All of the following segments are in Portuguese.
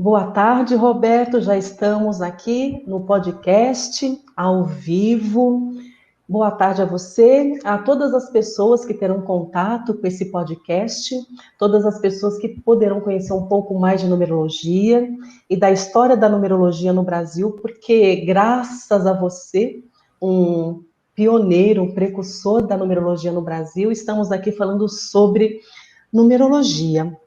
Boa tarde, Roberto. Já estamos aqui no podcast, ao vivo. Boa tarde a você, a todas as pessoas que terão contato com esse podcast, todas as pessoas que poderão conhecer um pouco mais de numerologia e da história da numerologia no Brasil, porque graças a você, um pioneiro, um precursor da numerologia no Brasil, estamos aqui falando sobre numerologia.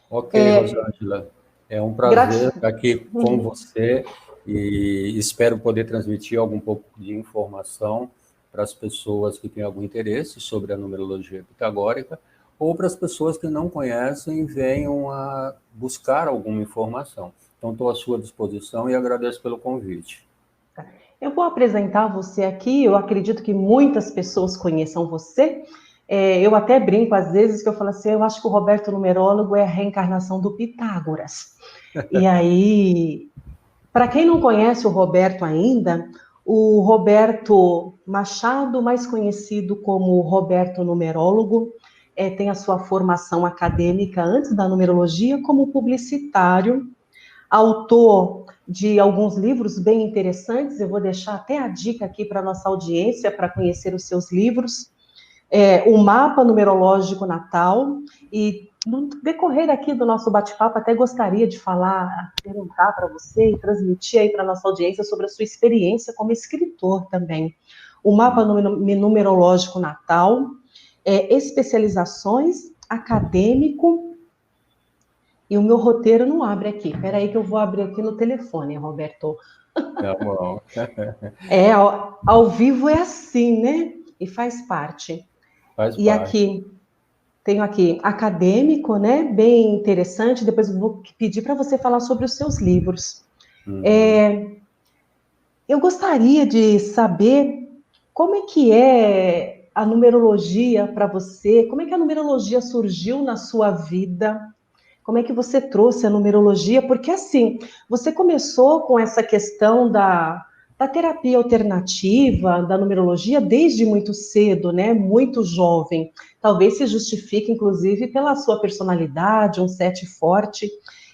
Ok, Rosângela, é um prazer Grat... estar aqui com você e espero poder transmitir algum pouco de informação para as pessoas que têm algum interesse sobre a numerologia pitagórica ou para as pessoas que não conhecem e venham a buscar alguma informação. Então, estou à sua disposição e agradeço pelo convite. Eu vou apresentar você aqui, eu acredito que muitas pessoas conheçam você. Eu até brinco às vezes que eu falo assim, eu acho que o Roberto Numerólogo é a reencarnação do Pitágoras. E aí, para quem não conhece o Roberto ainda, o Roberto Machado, mais conhecido como Roberto Numerólogo, tem a sua formação acadêmica antes da numerologia como publicitário, autor de alguns livros bem interessantes. Eu vou deixar até a dica aqui para a nossa audiência para conhecer os seus livros. O Mapa Numerológico Natal. E no decorrer aqui do nosso bate-papo, até gostaria de falar, perguntar para você e transmitir aí para a nossa audiência sobre a sua experiência como escritor também. O Mapa Numerológico Natal, especializações, acadêmico. E o meu roteiro não abre aqui. Espera aí que eu vou abrir aqui no telefone, Roberto. Tá bom. Ao vivo é assim, né? E faz parte. Faz E parte. aqui, tenho aqui acadêmico, né? Bem interessante. Depois eu vou pedir para você falar sobre os seus livros. Uhum. Eu gostaria de saber como é a numerologia para você, como é que a numerologia surgiu na sua vida. Como é que você trouxe a numerologia? Porque assim, você começou com essa questão da terapia alternativa, da numerologia, desde muito cedo, né? Muito jovem. Talvez se justifique, inclusive, pela sua personalidade, um sete forte.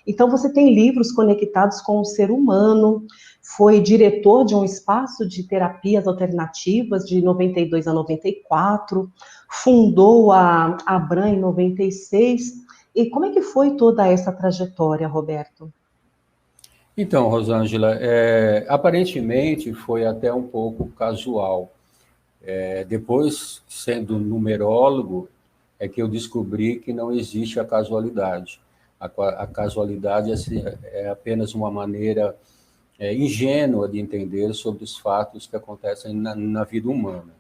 Então, você tem livros conectados com o ser humano, foi diretor de um espaço de terapias alternativas de 92 a 94, fundou a Abram em 96. E como é que foi toda essa trajetória, Roberto? Então, Rosângela, aparentemente foi até um pouco casual. Depois, sendo numerólogo, é que eu descobri que não existe a casualidade. A casualidade é apenas uma maneira ingênua de entender sobre os fatos que acontecem na vida humana.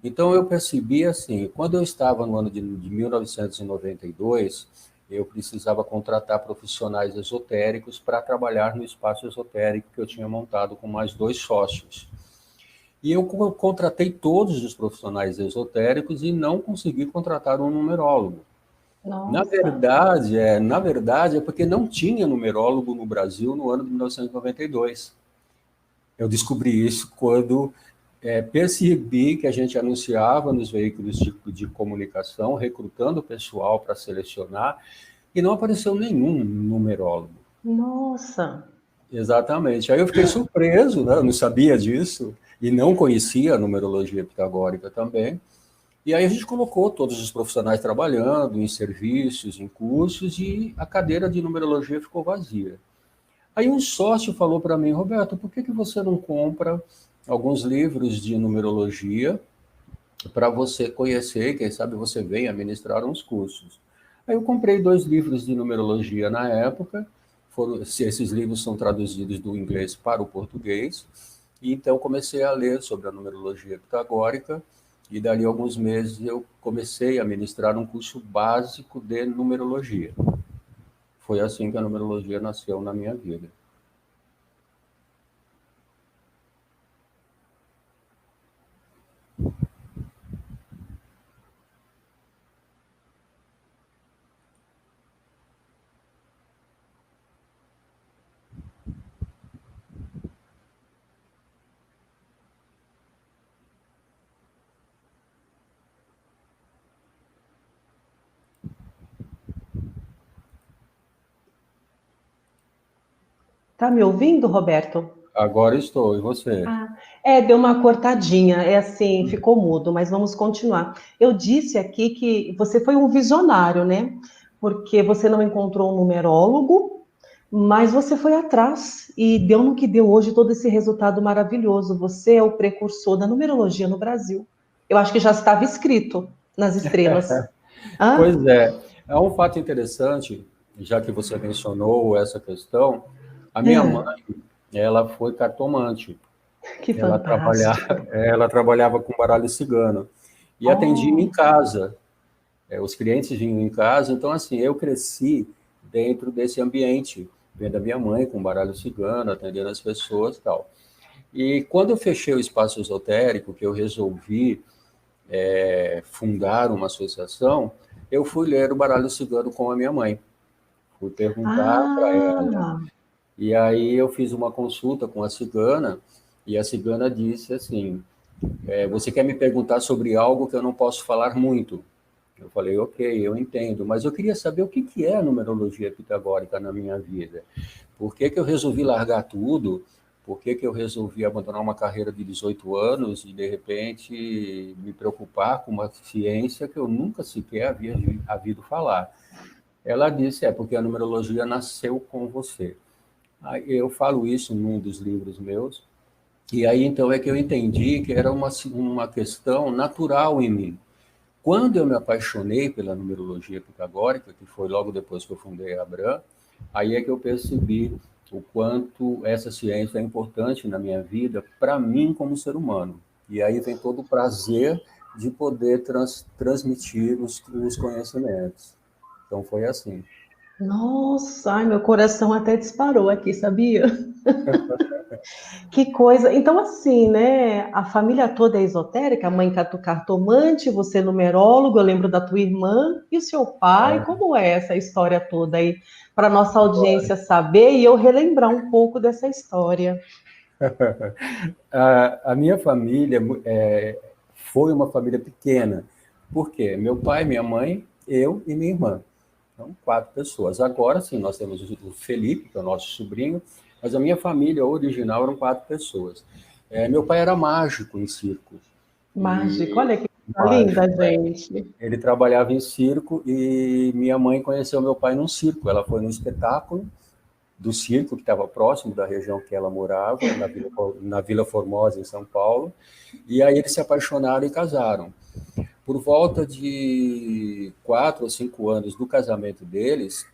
Então, eu percebi assim, quando eu estava no ano de 1992, eu precisava contratar profissionais esotéricos para trabalhar no espaço esotérico que eu tinha montado com mais dois sócios. E eu contratei todos os profissionais esotéricos e não consegui contratar um numerólogo. Nossa, Na verdade é porque não tinha numerólogo no Brasil no ano de 1992. Eu descobri isso quando percebi que a gente anunciava nos veículos de comunicação, recrutando o pessoal para selecionar, e não apareceu nenhum numerólogo. nossa. Exatamente. Aí eu fiquei surpreso, né? Eu não sabia disso e não conhecia a numerologia pitagórica também. E aí a gente colocou todos os profissionais trabalhando em serviços, em cursos, e a cadeira de numerologia ficou vazia. Aí um sócio falou para mim, Roberto, por que você não compra alguns livros de numerologia para você conhecer, quem sabe você venha ministrar uns cursos. Aí eu comprei 2 livros de numerologia na época, esses livros são traduzidos do inglês para o português, e então comecei a ler sobre a numerologia pitagórica, e dali a alguns meses eu comecei a ministrar um curso básico de numerologia. Foi assim que a numerologia nasceu na minha vida. Tá me ouvindo, Roberto? Agora estou, e você? Ah, deu uma cortadinha, é assim, ficou mudo, mas vamos continuar. Eu disse aqui que você foi um visionário, né? Porque você não encontrou um numerólogo, mas você foi atrás e deu no que deu hoje todo esse resultado maravilhoso. Você é o precursor da numerologia no Brasil. Eu acho que já estava escrito nas estrelas. Pois Hã? é um fato interessante, já que você mencionou essa questão, a minha mãe, É, ela foi cartomante, que ela trabalhava, fantástico. ela trabalhava com baralho cigano, e atendia em Oh, casa, os clientes vinham em casa, então assim, eu cresci dentro desse ambiente, vendo a minha mãe com baralho cigano, atendendo as pessoas e tal. E quando eu fechei o espaço esotérico, que eu resolvi fundar uma associação, eu fui ler o baralho cigano com a minha mãe. Fui perguntar para ela. ah, E aí eu fiz uma consulta com a cigana, e a cigana disse assim, você quer me perguntar sobre algo que eu não posso falar muito? Eu falei, ok, eu entendo, mas eu queria saber o que é a numerologia pitagórica na minha vida. Por que eu resolvi largar tudo? Por que eu resolvi abandonar uma carreira de 18 anos e, de repente, me preocupar com uma ciência que eu nunca sequer havia havido falar? Ela disse, porque a numerologia nasceu com você. Aí eu falo isso num dos livros meus, e aí então é que eu entendi que era uma questão natural em mim. Quando eu me apaixonei pela numerologia pitagórica, que foi logo depois que eu fundei a Abram, aí é que eu percebi o quanto essa ciência é importante na minha vida, para mim como ser humano. E aí vem todo o prazer de poder transmitir os conhecimentos. Então foi assim. nossa, ai, meu coração até disparou aqui, sabia? Que coisa. Então, assim, né? A família toda é esotérica, a mãe cartomante, você numerólogo, eu lembro da tua irmã e o seu pai. Como é essa história toda aí? Para nossa audiência saber e eu relembrar um pouco dessa história. A minha família foi uma família pequena. Por quê? Meu pai, minha mãe, eu e minha irmã. Então, 4 pessoas. Agora, sim, nós temos o Felipe, que é o nosso sobrinho, mas a minha família original eram 4 pessoas. Meu pai era mágico em circo. Mágico, E olha que coisa linda, mágico, gente. ele trabalhava em circo e minha mãe conheceu meu pai num circo. Ela foi num espetáculo do circo que estava próximo da região que ela morava, na Vila Formosa, em São Paulo, e aí eles se apaixonaram e casaram. Por volta de 4 ou 5 anos do casamento deles,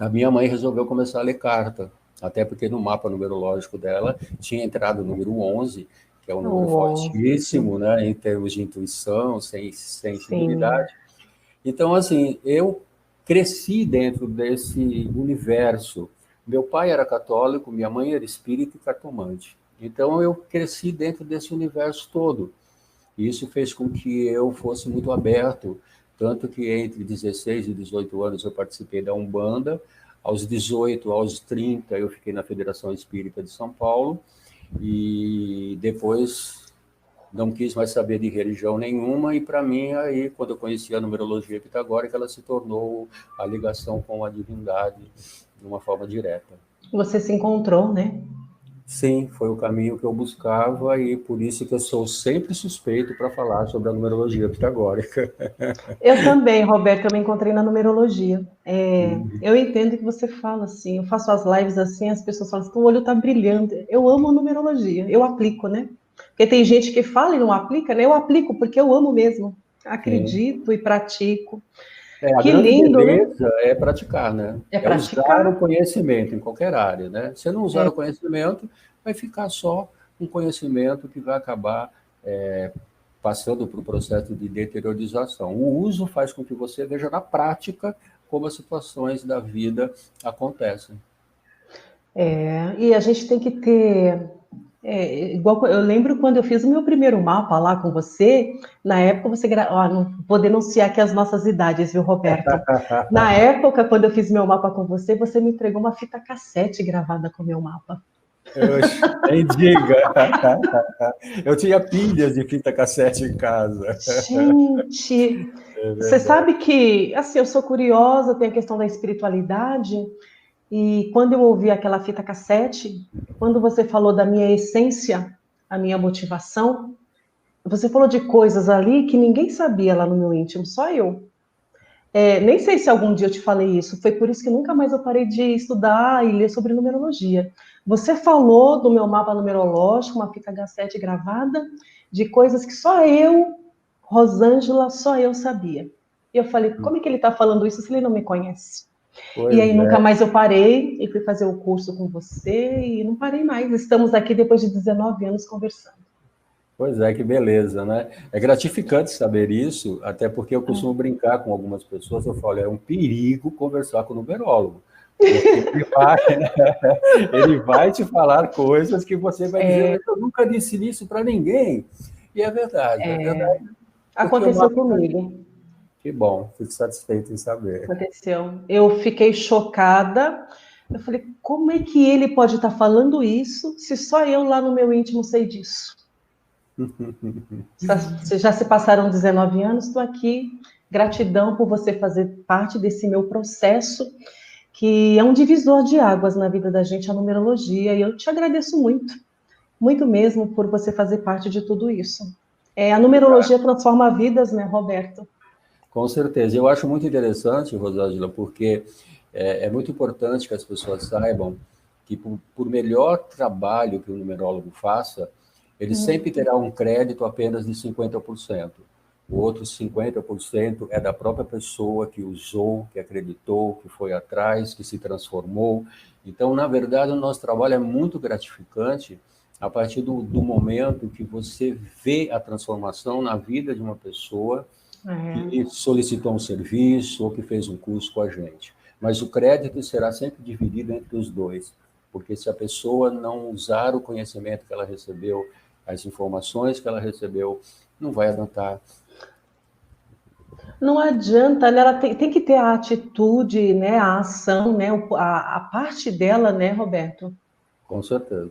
a minha mãe resolveu começar a ler carta, até porque no mapa numerológico dela tinha entrado o número 11, que é um número Oh, fortíssimo, né, em termos de intuição, sim. sensibilidade. Então, assim, eu cresci dentro desse universo. Meu pai era católico, minha mãe era espírita e cartomante. Então, eu cresci dentro desse universo todo. E isso fez com que eu fosse muito aberto, tanto que entre 16 e 18 anos eu participei da Umbanda, aos 18, aos 30 eu fiquei na Federação Espírita de São Paulo, e depois não quis mais saber de religião nenhuma, e para mim, aí, quando eu conheci a numerologia pitagórica, ela se tornou a ligação com a divindade de uma forma direta. Você se encontrou, né? Sim, foi o caminho que eu buscava, e por isso que eu sou sempre suspeito para falar sobre a numerologia pitagórica. Eu também, Roberto, eu me encontrei na numerologia. Eu entendo que você fala assim, eu faço as lives assim, as pessoas falam assim, o olho tá brilhando. Eu amo a numerologia, eu aplico, né? Porque tem gente que fala e não aplica, né? Eu aplico porque eu amo mesmo. Sim. Acredito e pratico. A Que grande lindo, né? beleza é praticar, né? É É usar praticar. o conhecimento em qualquer área, né? Se não usar o conhecimento, vai ficar só um conhecimento que vai acabar passando para o processo de deteriorização. O uso faz com que você veja na prática como as situações da vida acontecem. E a gente tem que ter. Igual eu lembro quando eu fiz o meu primeiro mapa lá com você, na época você não vou denunciar aqui as nossas idades, viu, Roberto? Na época, quando eu fiz meu mapa com você me entregou uma fita cassete gravada com o meu mapa. Oxe, nem diga. Eu tinha pilhas de fita cassete em casa. Gente, É você verdade. sabe que, assim, eu sou curiosa, tem a questão da espiritualidade, E quando eu ouvi aquela fita cassete, quando você falou da minha essência, a minha motivação, você falou de coisas ali que ninguém sabia lá no meu íntimo, só eu. Nem sei se algum dia eu te falei isso, foi por isso que nunca mais eu parei de estudar e ler sobre numerologia. Você falou do meu mapa numerológico, uma fita cassete gravada, de coisas que só eu, Rosângela, só eu sabia. E eu falei, como é que ele está falando isso se ele não me conhece? E Pois aí nunca é. mais eu parei e fui fazer o curso com você e não parei mais. Estamos aqui depois de 19 anos conversando. Pois é, que beleza, né? É gratificante saber isso, até porque eu costumo brincar com algumas pessoas, eu falo, é um perigo conversar com o numerólogo, porque ele vai te falar coisas que você vai dizer, mas eu nunca disse isso para ninguém. E é verdade, porque o Aconteceu mapa... comigo. Que bom, fico satisfeito em saber. Aconteceu. Eu fiquei chocada. Eu falei, como é que ele pode estar falando isso se só eu lá no meu íntimo sei disso? Já se passaram 19 anos, estou aqui. Gratidão por você fazer parte desse meu processo, que é um divisor de águas na vida da gente, a numerologia, e eu te agradeço muito, muito mesmo, por você fazer parte de tudo isso. A numerologia transforma vidas, né, Roberto? Com certeza. Eu acho muito interessante, Rosângela, porque é muito importante que as pessoas saibam que, por melhor trabalho que o numerólogo faça, ele sempre terá um crédito apenas de 50%. O outro 50% é da própria pessoa que usou, que acreditou, que foi atrás, que se transformou. Então, na verdade, o nosso trabalho é muito gratificante a partir do momento que você vê a transformação na vida de uma pessoa que solicitou um serviço ou que fez um curso com a gente. Mas o crédito será sempre dividido entre os dois, porque se a pessoa não usar o conhecimento que ela recebeu, as informações que ela recebeu, não vai adiantar. Não adianta, né? Ela tem que ter a atitude, né? A ação, né? A parte dela, né, Roberto? Com certeza.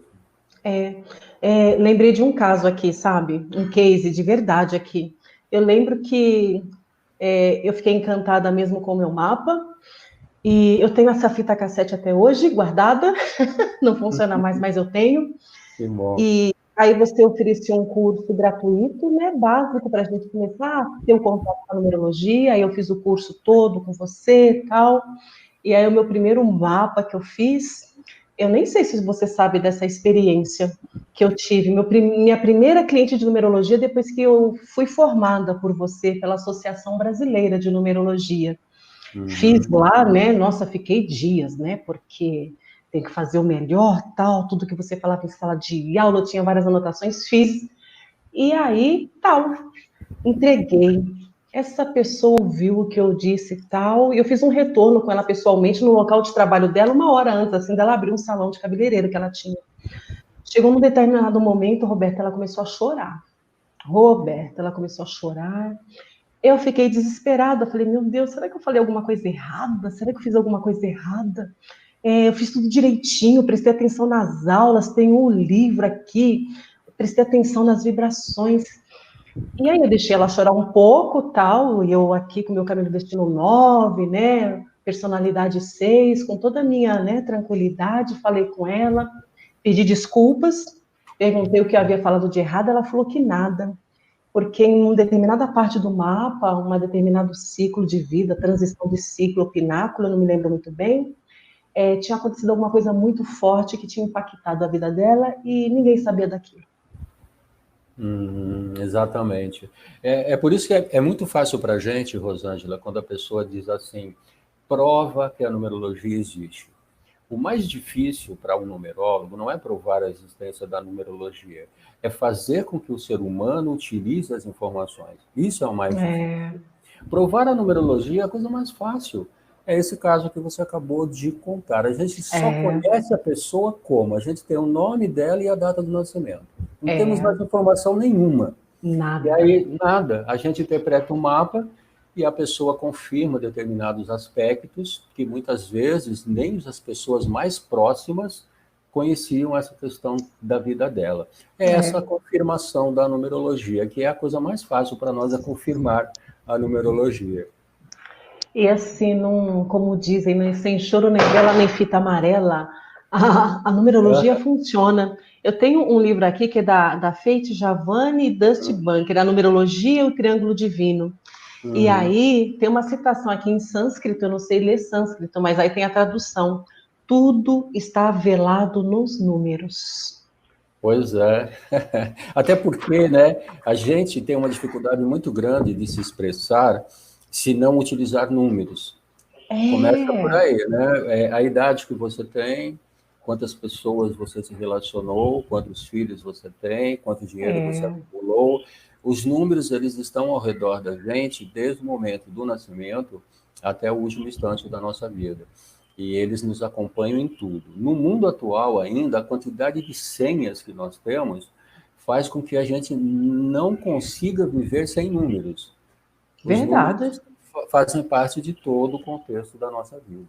Lembrei de um caso aqui, sabe? Um case de verdade aqui. Eu lembro que eu fiquei encantada mesmo com o meu mapa, e eu tenho essa fita cassete até hoje guardada, não funciona mais, mas eu tenho. Que bom. E aí você oferecia um curso gratuito, né, básico, para a gente começar a ter um contato com a numerologia. Aí eu fiz o curso todo com você e tal. E aí o meu primeiro mapa que eu fiz, eu nem sei se você sabe dessa experiência que eu tive. Minha primeira cliente de numerologia, depois que eu fui formada por você, pela Associação Brasileira de Numerologia. Fiz Uhum. lá, né? Nossa, fiquei dias, né? Porque tem que fazer o melhor, tal, tudo que você falava em sala de aula, eu tinha várias anotações, fiz. E aí, tal, entreguei. Essa pessoa ouviu o que eu disse e tal, e eu fiz um retorno com ela pessoalmente no local de trabalho dela, uma hora antes, assim, dela abrir um salão de cabeleireiro que ela tinha. Chegou num determinado momento, Roberta, ela começou a chorar. Roberta, ela começou a chorar. Eu fiquei desesperada, falei, meu Deus, será que eu falei alguma coisa errada? Será que eu fiz alguma coisa errada? Eu fiz tudo direitinho, prestei atenção nas aulas, tenho um livro aqui, prestei atenção nas vibrações. E aí eu deixei ela chorar um pouco, tal, e eu aqui com meu caminho destino 9, né, personalidade 6, com toda a minha, né, tranquilidade, falei com ela, pedi desculpas, perguntei o que eu havia falado de errado, ela falou que nada, porque em uma determinada parte do mapa, um determinado ciclo de vida, transição de ciclo, pináculo, eu não me lembro muito bem, tinha acontecido alguma coisa muito forte que tinha impactado a vida dela e ninguém sabia daquilo. Exatamente. É por isso que é muito fácil para a gente, Rosângela, quando a pessoa diz assim, prova que a numerologia existe. O mais difícil para um numerólogo não é provar a existência da numerologia, é fazer com que o ser humano utilize as informações. Isso é o mais difícil. Provar a numerologia é a coisa mais fácil. É esse caso que você acabou de contar. A gente só conhece a pessoa como? A gente tem o nome dela e a data do nascimento. Não temos mais informação nenhuma. E Nada. aí, nada. A gente interpreta um mapa e a pessoa confirma determinados aspectos que muitas vezes nem as pessoas mais próximas conheciam essa questão da vida dela. É essa confirmação da numerologia, que é a coisa mais fácil para nós, é confirmar a numerologia. E assim, não, como dizem, né, sem choro nem vela nem fita amarela, a numerologia É. funciona. Eu tenho um livro aqui que é da Faith Javani e Dusty Bunker, a numerologia e o triângulo divino. E Uhum. aí tem uma citação aqui em sânscrito, eu não sei ler sânscrito, mas aí tem a tradução. Tudo está velado nos números. Pois é. Até porque, né, a gente tem uma dificuldade muito grande de se expressar se não utilizar números. Começa por É, aí, né? A idade que você tem, quantas pessoas você se relacionou, quantos filhos você tem, quanto dinheiro você é. acumulou. Os números, eles estão ao redor da gente desde o momento do nascimento até o último instante da nossa vida. E eles nos acompanham em tudo. No mundo atual ainda, a quantidade de senhas que nós temos faz com que a gente não consiga viver sem números. Os Verdade. números fazem parte de todo o contexto da nossa vida.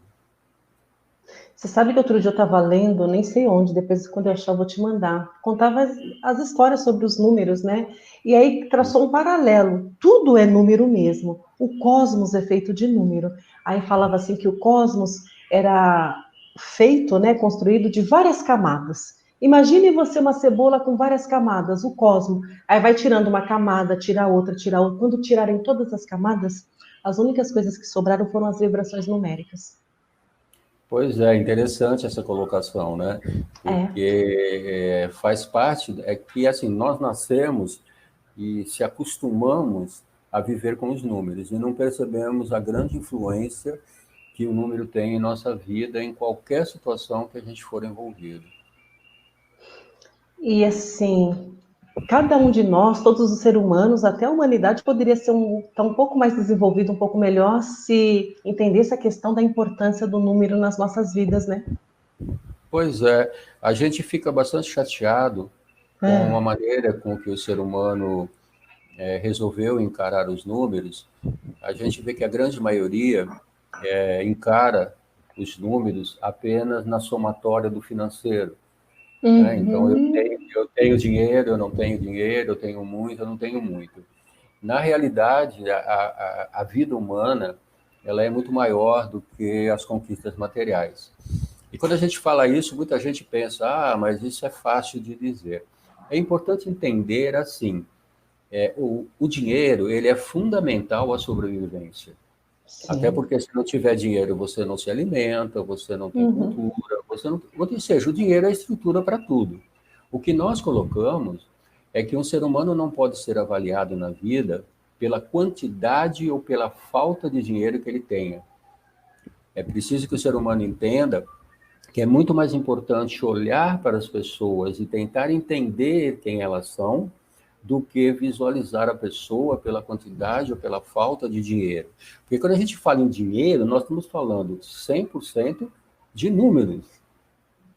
Você sabe que outro dia eu estava lendo, nem sei onde, depois quando eu achar eu vou te mandar. Contava as histórias sobre os números, né? E aí traçou um paralelo. Tudo é número mesmo. O cosmos é feito de número. Aí falava assim que o cosmos era feito, né, construído de várias camadas. Imagine você uma cebola com várias camadas, o cosmos. Aí vai tirando uma camada, tira outra, tira outra. Quando tirarem todas as camadas, as únicas coisas que sobraram foram as vibrações numéricas. Pois é, interessante essa colocação, né? É. Porque faz parte, é que assim, nós nascemos e se acostumamos a viver com os números e não percebemos a grande influência que o número tem em nossa vida, em qualquer situação que a gente for envolvido. E assim, cada um de nós, todos os seres humanos, até a humanidade poderia ser tá um pouco mais desenvolvido, um pouco melhor, se entendesse a questão da importância do número nas nossas vidas, né? Pois é, a gente fica bastante chateado com a É. maneira com que o ser humano resolveu encarar os números. A gente vê que a grande maioria encara os números apenas na somatória do financeiro. Né? Então, Uhum. eu tenho dinheiro, eu não tenho dinheiro, eu tenho muito, eu não tenho muito. Na realidade, a vida humana ela é muito maior do que as conquistas materiais. E quando a gente fala isso, muita gente pensa, mas isso é fácil de dizer. É importante entender assim, o dinheiro ele é fundamental à sobrevivência. Até Sim. porque se não tiver dinheiro, você não se alimenta, você não tem Uhum. cultura, você não... Ou seja, o dinheiro é a estrutura para tudo. O que nós colocamos é que um ser humano não pode ser avaliado na vida pela quantidade ou pela falta de dinheiro que ele tenha. É preciso que o ser humano entenda que é muito mais importante olhar para as pessoas e tentar entender quem elas são do que visualizar a pessoa pela quantidade ou pela falta de dinheiro. Porque quando a gente fala em dinheiro, nós estamos falando 100% de números,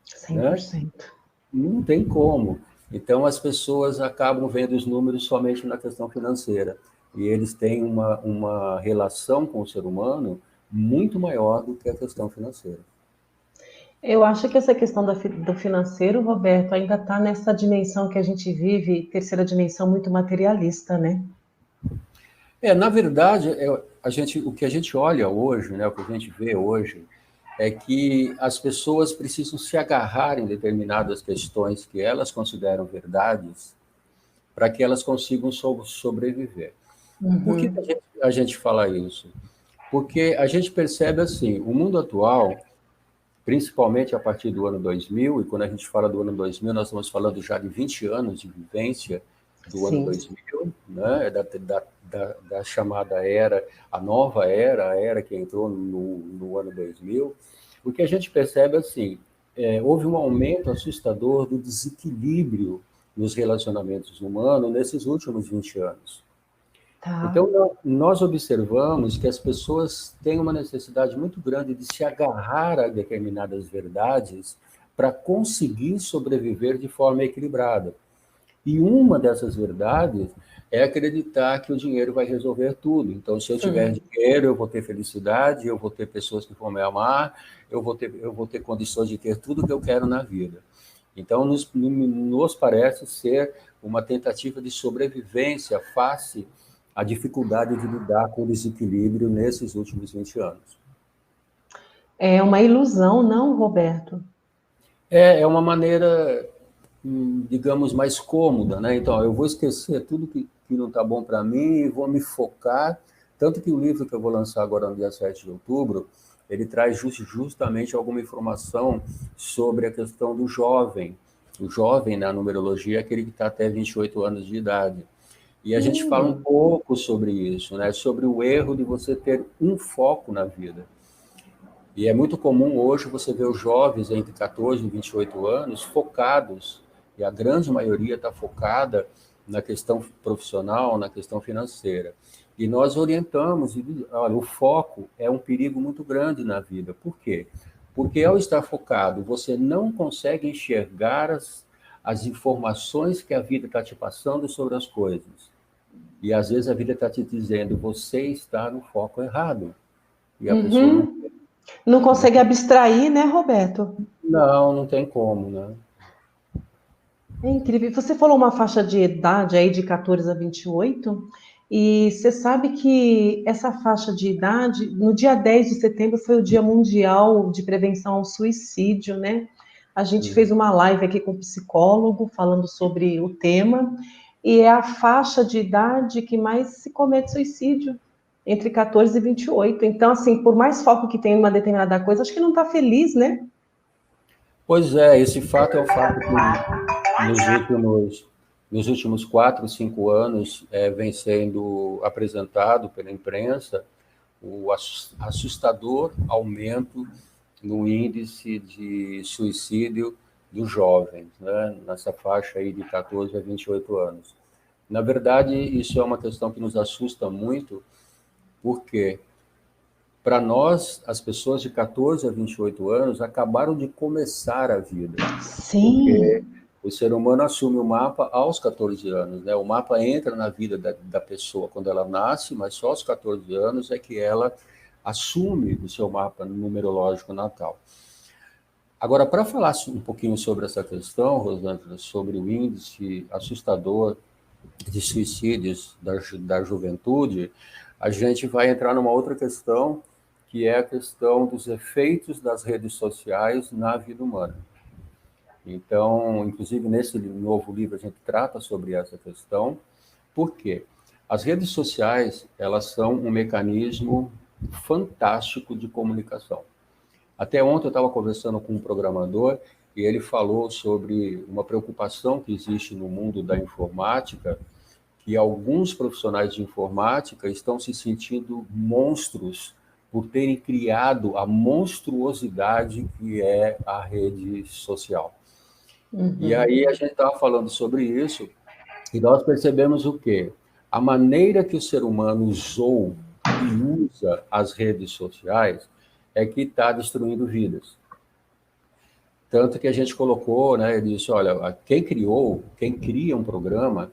cem por né? cento. Não tem como. Então, as pessoas acabam vendo os números somente na questão financeira. E eles têm uma relação com o ser humano muito maior do que a questão financeira. Eu acho que essa questão do financeiro, Roberto, ainda está nessa dimensão que a gente vive, terceira dimensão muito materialista, né? Na verdade, o que a gente olha hoje, né, o que a gente vê hoje, é que as pessoas precisam se agarrar em determinadas questões que elas consideram verdades para que elas consigam sobreviver. Por que Uhum. a gente fala isso? Porque a gente percebe assim, o mundo atual, principalmente a partir do ano 2000, e quando a gente fala do ano 2000, nós estamos falando já de 20 anos de vivência do ano Sim. 2000, né? Da chamada era, a nova era, a era que entrou no ano 2000, o que a gente percebe assim, houve um aumento assustador do desequilíbrio nos relacionamentos humanos nesses últimos 20 anos. Tá. Então, nós observamos que as pessoas têm uma necessidade muito grande de se agarrar a determinadas verdades para conseguir sobreviver de forma equilibrada. E uma dessas verdades é acreditar que o dinheiro vai resolver tudo. Então, se eu tiver Hum. dinheiro, eu vou ter felicidade, eu vou ter pessoas que vão me amar, eu vou ter condições de ter tudo que eu quero na vida. Então, nos parece ser uma tentativa de sobrevivência face a dificuldade de lidar com o desequilíbrio nesses últimos 20 anos. É uma ilusão, não, Roberto? É uma maneira, digamos, mais cômoda, né? Então, eu vou esquecer tudo que não está bom para mim e vou me focar. Tanto que o livro que eu vou lançar agora no dia 7 de outubro, ele traz justamente alguma informação sobre a questão do jovem. O jovem, na numerologia, é aquele que está até 28 anos de idade. E a gente fala um pouco sobre isso, né? Sobre o erro de você ter um foco na vida. E é muito comum hoje você ver os jovens entre 14 e 28 anos focados, e a grande maioria está focada na questão profissional, na questão financeira. E nós orientamos, e, olha, o foco é um perigo muito grande na vida. Por quê? Porque ao estar focado, você não consegue enxergar as informações que a vida está te passando sobre as coisas. E às vezes a vida está te dizendo, você está no foco errado. E a pessoa não. Não consegue abstrair, né, Roberto? Não tem como, né? É incrível. Você falou uma faixa de idade aí de 14 a 28, e você sabe que essa faixa de idade, no dia 10 de setembro, foi o Dia Mundial de Prevenção ao Suicídio, né? A gente fez uma live aqui com um psicólogo falando sobre o tema, e é a faixa de idade que mais se comete suicídio, entre 14 e 28. Então, assim, por mais foco que tem em uma determinada coisa, acho que não está feliz, né? Pois é, esse fato é o fato que nos últimos 4, 5 anos vem sendo apresentado pela imprensa o assustador aumento no índice de suicídio dos jovens, né? Nessa faixa aí de 14 a 28 anos. Na verdade, isso é uma questão que nos assusta muito, porque para nós, as pessoas de 14 a 28 anos acabaram de começar a vida, porque Sim. o ser humano assume o mapa aos 14 anos, né? O mapa entra na vida da pessoa quando ela nasce, mas só aos 14 anos é que ela assume o seu mapa numerológico natal. Agora, para falar um pouquinho sobre essa questão, Rosângela, sobre o índice assustador de suicídios da juventude, a gente vai entrar numa outra questão, que é a questão dos efeitos das redes sociais na vida humana. Então, inclusive, nesse novo livro, a gente trata sobre essa questão. Por quê? As redes sociais, elas são um mecanismo fantástico de comunicação. Até ontem eu estava conversando com um programador e ele falou sobre uma preocupação que existe no mundo da informática, que alguns profissionais de informática estão se sentindo monstros por terem criado a monstruosidade que é a rede social. E aí a gente estava falando sobre isso e nós percebemos o quê? A maneira que o ser humano usou e usa as redes sociais é que está destruindo vidas. Tanto que a gente colocou, né, ele disse, olha, quem cria um programa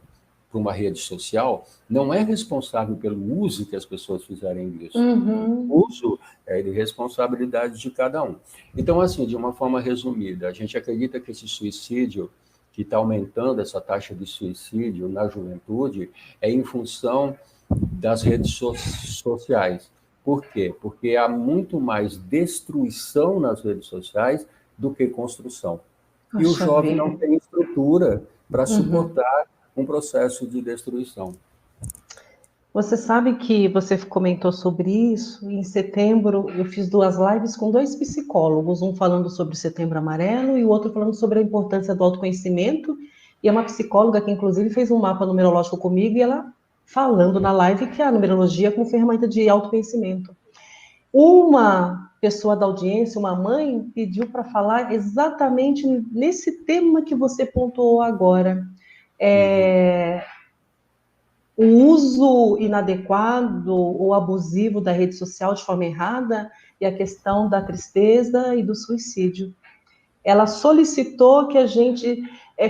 para uma rede social, não é responsável pelo uso que as pessoas fizerem disso. O uso é de responsabilidade de cada um. Então, assim, de uma forma resumida, a gente acredita que esse suicídio, que está aumentando essa taxa de suicídio na juventude, é em função das redes sociais. Por quê? Porque há muito mais destruição nas redes sociais do que construção. E o Poxa jovem não vida. tem estrutura para suportar um processo de destruição. Você sabe que você comentou sobre isso. Em setembro, eu fiz 2 lives com 2 psicólogos, um falando sobre o Setembro Amarelo e o outro falando sobre a importância do autoconhecimento. E é uma psicóloga que, inclusive, fez um mapa numerológico comigo e ela falando na live que a numerologia é como ferramenta de autoconhecimento. Uma pessoa da audiência, uma mãe, pediu para falar exatamente nesse tema que você pontuou agora. O uso inadequado ou abusivo da rede social de forma errada e a questão da tristeza e do suicídio. Ela solicitou que a gente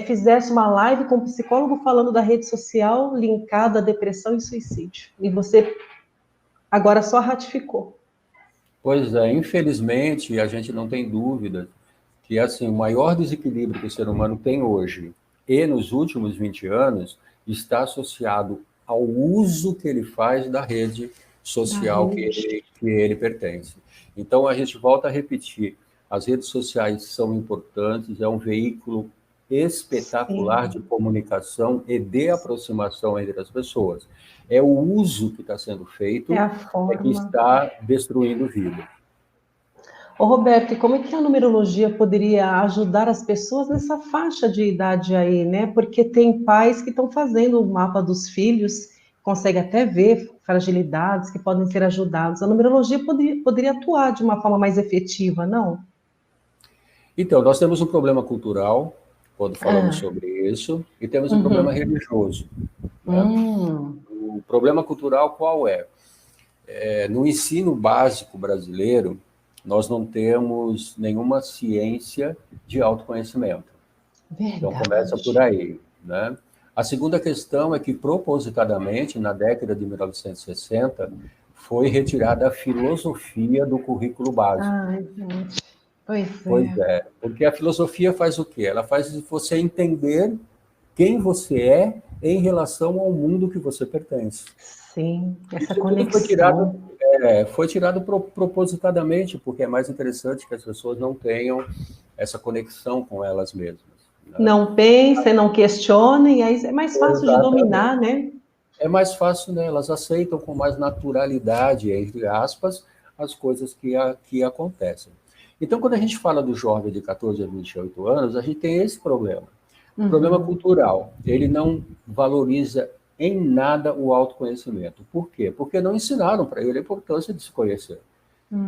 fizesse uma live com um psicólogo falando da rede social linkada à depressão e suicídio. E você agora só ratificou. Pois é, infelizmente, a gente não tem dúvida que assim, o maior desequilíbrio que o ser humano tem hoje e nos últimos 20 anos está associado ao uso que ele faz da rede social que ele pertence. Então, a gente volta a repetir, as redes sociais são importantes, é um veículo espetacular de comunicação e de aproximação entre as pessoas. É o uso que está sendo feito É a forma. que está destruindo vida. Ô, Roberto, e como é que a numerologia poderia ajudar as pessoas nessa faixa de idade aí, né? Porque tem pais que estão fazendo o mapa dos filhos, consegue até ver fragilidades que podem ser ajudados. A numerologia poderia atuar de uma forma mais efetiva, não? Então, nós temos um problema cultural, quando falamos Ah, sobre isso, e temos um problema uhum. religioso, né? O problema cultural qual é? No ensino básico brasileiro, nós não temos nenhuma ciência de autoconhecimento. Então, começa por Verdade. aí, né? A segunda questão é que, propositadamente, na década de 1960, foi retirada a filosofia do currículo básico. Ai, gente. Pois Pois é. é, porque a filosofia faz o quê? Ela faz você entender quem você é em relação ao mundo que você pertence. Sim, essa Isso tudo conexão. foi tirado propositadamente, porque é mais interessante que as pessoas não tenham essa conexão com elas mesmas, né? Não pensem, não questionem, aí é mais fácil de Exatamente. dominar, né? É mais fácil, né? Elas aceitam com mais naturalidade, entre aspas, as coisas que acontecem. Então, quando a gente fala do jovem de 14 a 28 anos, a gente tem esse problema. O problema Uhum, cultural, ele não valoriza em nada o autoconhecimento. Por quê? Porque não ensinaram para ele a importância de se conhecer.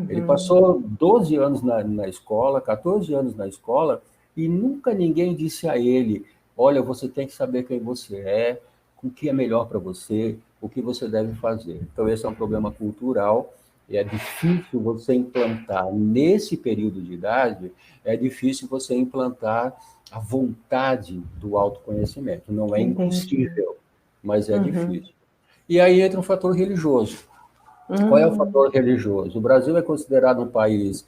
Ele uhum. passou 12 anos na escola, 14 anos na escola, e nunca ninguém disse a ele: olha, você tem que saber quem você é, o que é melhor para você, o que você deve fazer. Então, esse é um problema cultural, e é difícil você implantar, nesse período de idade, é difícil você implantar a vontade do autoconhecimento. Não é Entendi. impossível, mas é Uhum. difícil. E aí entra um fator religioso. Qual é o fator Hum, religioso? O Brasil é considerado um país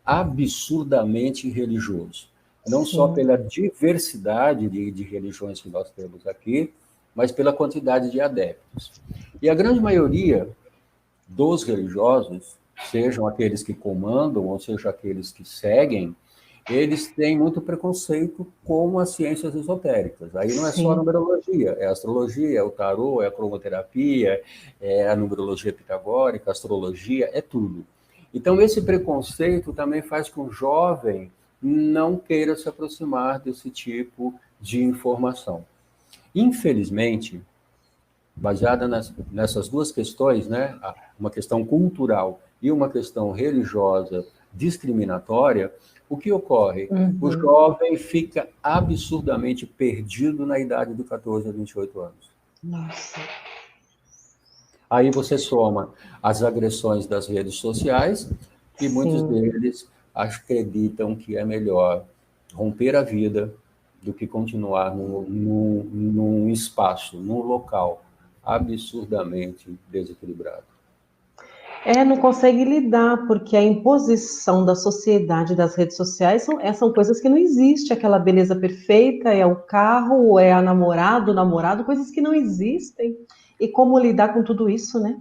absurdamente religioso, não só sim. pela diversidade de religiões que nós temos aqui, mas pela quantidade de adeptos. E a grande maioria dos religiosos, sejam aqueles que comandam ou sejam aqueles que seguem, eles têm muito preconceito com as ciências esotéricas. Aí não é só a Sim. numerologia, é a astrologia, é o tarô, é a cromoterapia, é a numerologia pitagórica, a astrologia, é tudo. Então, esse preconceito também faz com que o jovem não queira se aproximar desse tipo de informação. Infelizmente, baseada nessas duas questões, né, uma questão cultural e uma questão religiosa discriminatória, o que ocorre? O Uhum. jovem fica absurdamente perdido na idade de 14 a 28 anos. Nossa. Aí você soma as agressões das redes sociais e muitos Sim. deles acreditam que é melhor romper a vida do que continuar num espaço, num local absurdamente desequilibrado. Não consegue lidar, porque a imposição da sociedade, das redes sociais, são coisas que não existem. Aquela beleza perfeita, é o carro, é a namorada, o namorado, coisas que não existem. E como lidar com tudo isso, né?